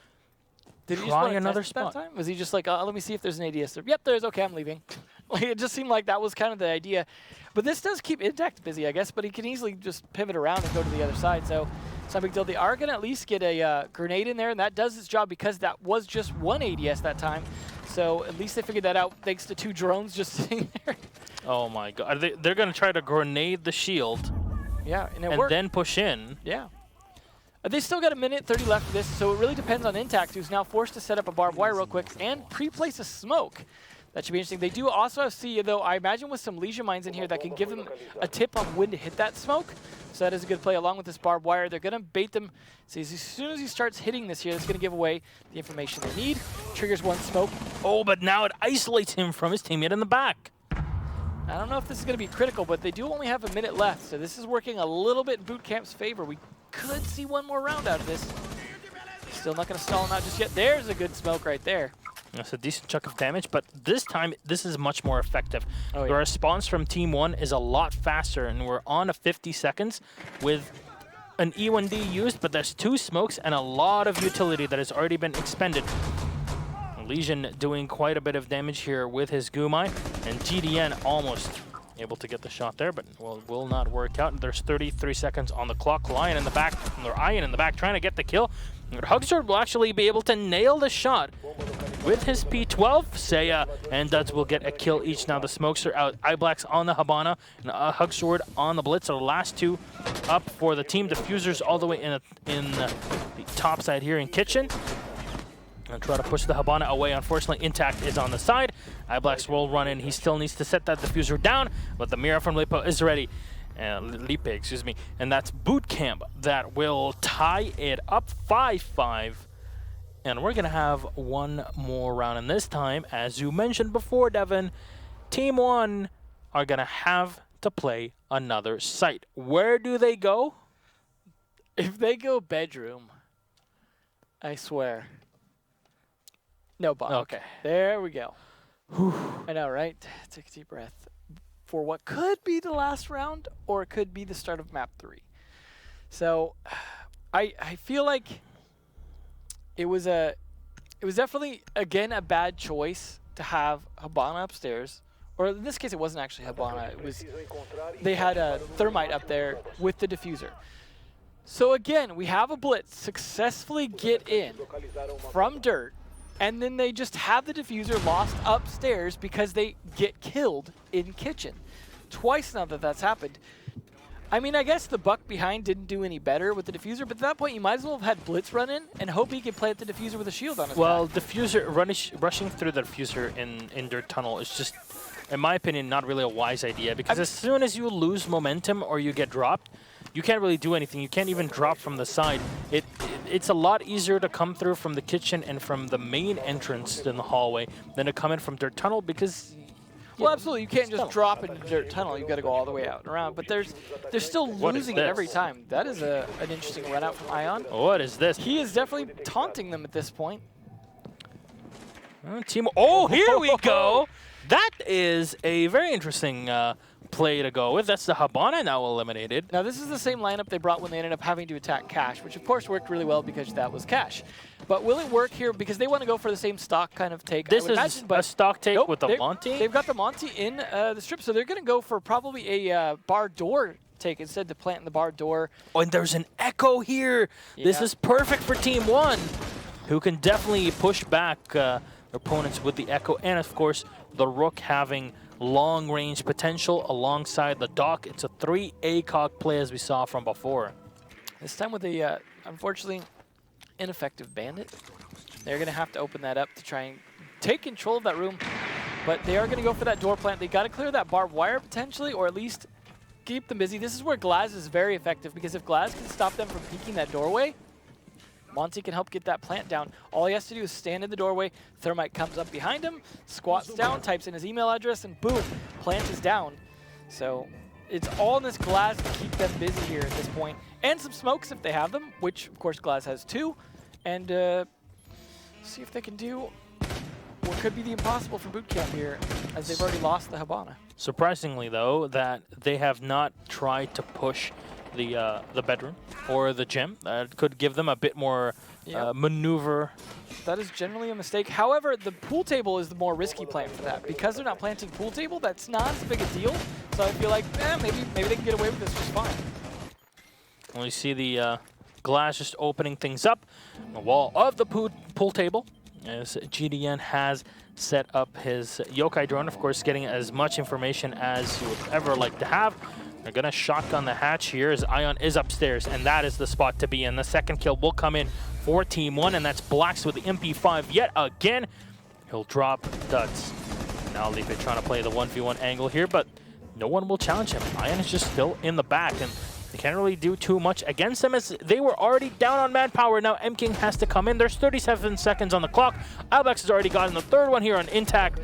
Did he just Try want to another test it that spot. time? Was he just like, let me see if there's an ADS there? Yep, there is. Okay, I'm leaving. Like, it just seemed like that was kind of the idea. But this does keep Intact busy, I guess, but he can easily just pivot around and go to the other side. So it's not a big deal. They are going to at least get a grenade in there, and that does its job because that was just 1 ADS that time. So at least they figured that out thanks to 2 drones just sitting there. Oh my god. They're going to try to grenade the shield Yeah, and it and worked. then push in. Yeah. They still got a minute 30 left for this, so it really depends on Intact, who's now forced to set up a barbed wire real quick and pre-place a smoke. That should be interesting. They do also have C, though, I imagine with some Legion Mines in here that can give them a tip on when to hit that smoke. So that is a good play along with this barbed wire. They're going to bait them. See, as soon as he starts hitting this here, that's going to give away the information they need. Triggers 1 smoke. Oh, but now it isolates him from his teammate in the back. I don't know if this is going to be critical, but they do only have a minute left, so this is working a little bit in BootKamp's favor. We could see 1 more round out of this. Still not going to stall him out just yet. There's a good smoke right there. That's a decent chunk of damage, but this time, this is much more effective. Oh, yeah. The response from Team 1 is a lot faster, and we're on a 50 seconds with an E1D used, but there's 2 smokes and a lot of utility that has already been expended. Legion doing quite a bit of damage here with his Gumai, and GDN almost able to get the shot there, but will not work out. There's 33 seconds on the clock. Lion in the back, or Ian in the back, trying to get the kill. Hugsword will actually be able to nail the shot with his P12. Seiya and Duds will get a kill each. Now the smokes are out. iBlack's on the Habana, and Hugsword on the Blitz. So the last 2 up for the team. Diffusers all the way in the top side here in Kitchen. And try to push the Habana away. Unfortunately, Intact is on the side. iBlack's will run in. He still needs to set that diffuser down, but the Mira from Lipo is ready. Lipe, excuse me. And that's BootKamp that will tie it up 5-5. And we're going to have 1 more round. And this time, as you mentioned before, Devin, Team 1 are going to have to play another site. Where do they go? If they go bedroom, I swear. No bomb. Okay. There we go. I know, right? Take a deep breath. For what could be the last round, or it could be the start of map 3. So, I feel like it was definitely again a bad choice to have Habana upstairs, or in this case it wasn't actually Habana. It was they had a Thermite up there with the diffuser. So again, we have a Blitz successfully get in from dirt. And then they just have the diffuser lost upstairs because they get killed in Kitchen. Twice now that that's happened. I mean, I guess the buck behind didn't do any better with the diffuser, but at that point you might as well have had Blitz run in and hope he could play at the diffuser with a shield on his back. Diffuser rushing through the diffuser in Dirt Tunnel is just, in my opinion, not really a wise idea, because as soon as you lose momentum or you get dropped, you can't really do anything. You can't even drop from the side. It's a lot easier to come through from the kitchen and from the main entrance in the hallway than to come in from Dirt Tunnel, because... Well, absolutely. You can't just drop into Dirt Tunnel. You've got to go all the way out and around. But they're still losing it every time. That is an interesting run out from Ion. What is this? He is definitely taunting them at this point. Team. Oh, here we go. That is a very interesting play to go with. That's the Habana now eliminated. Now, this is the same lineup they brought when they ended up having to attack Cash, which of course worked really well because that was Cash. But will it work here? Because they want to go for the same stock kind of take. This is a stock take nope, with the Monty? They've got the Monty in the strip, so they're going to go for probably a bar door take instead of planting the bar door. Oh, and there's an Echo here. Yeah. This is perfect for Team 1, who can definitely push back opponents with the Echo. And, of course, the Rook having long-range potential alongside the Dock. It's a 3 ACOG play as we saw from before. This time with a, unfortunately, ineffective Bandit. They're going to have to open that up to try and take control of that room, but they are going to go for that door plant. They got to clear that barbed wire potentially, or at least keep them busy. This is where Glaz is very effective, because if Glaz can stop them from peeking that doorway, Monty can help get that plant down. All he has to do is stand in the doorway, Thermite comes up behind him, squats down, types in his email address, and boom, plant is down. So it's all in this Glaz to keep them busy here at this point. And some smokes if they have them, which of course Glaz has too. And see if they can do what could be the impossible for BootKamp here, as they've already lost the Habana. Surprisingly, though, that they have not tried to push the bedroom or the gym. That could give them a bit more maneuver. That is generally a mistake. However, the pool table is the more risky plant for that. Because they're not planting pool table, that's not as big a deal. So I feel like, maybe they can get away with this just fine. Well, you see the Glass just opening things up. The wall of the pool table, as GDN has set up his yokai drone, of course, getting as much information as you would ever like to have. They're going to shotgun the hatch here as Ion is upstairs, and that is the spot to be in. The second kill will come in for Team 1, and that's Blacks with the MP5 yet again. He'll drop Duds. Now Lipe trying to play the 1v1 angle here, but no one will challenge him. Ion is just still in the back, and they can't really do too much against them as they were already down on manpower. Now M-King has to come in. There's 37 seconds on the clock. Albex has already gotten the third one here on Intact.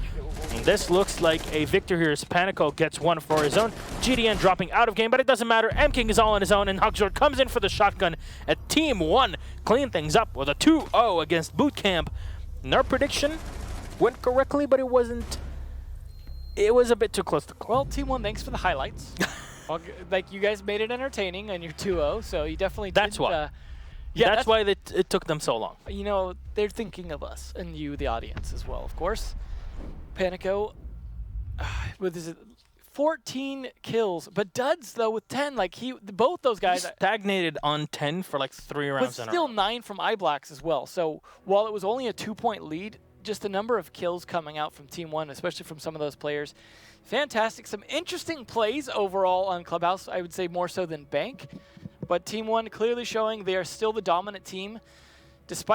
And this looks like a victor here as Panico gets one for his own. GDN dropping out of game, but it doesn't matter. M-King is all on his own, and Huxord comes in for the shotgun at Team 1. Clean things up with a 2-0 against BootKamp. And our prediction went correctly, but it wasn't. It was a bit too close to call. Well, Team 1, thanks for the highlights. Like, you guys made it entertaining on your 2-0, so you definitely That's did. why. Yeah, that's why it took them so long. You know, they're thinking of us, and you, the audience, as well, of course. Panico, with his 14 kills, but Duds, though, with 10. Like, both those guys stagnated on 10 for like 3 rounds in a row. But still 9 from iBlacks as well. So while it was only a 2-point lead, just the number of kills coming out from Team 1, especially from some of those players, fantastic. Some interesting plays overall on Clubhouse, I would say more so than Bank. But Team 1 clearly showing they are still the dominant team, despite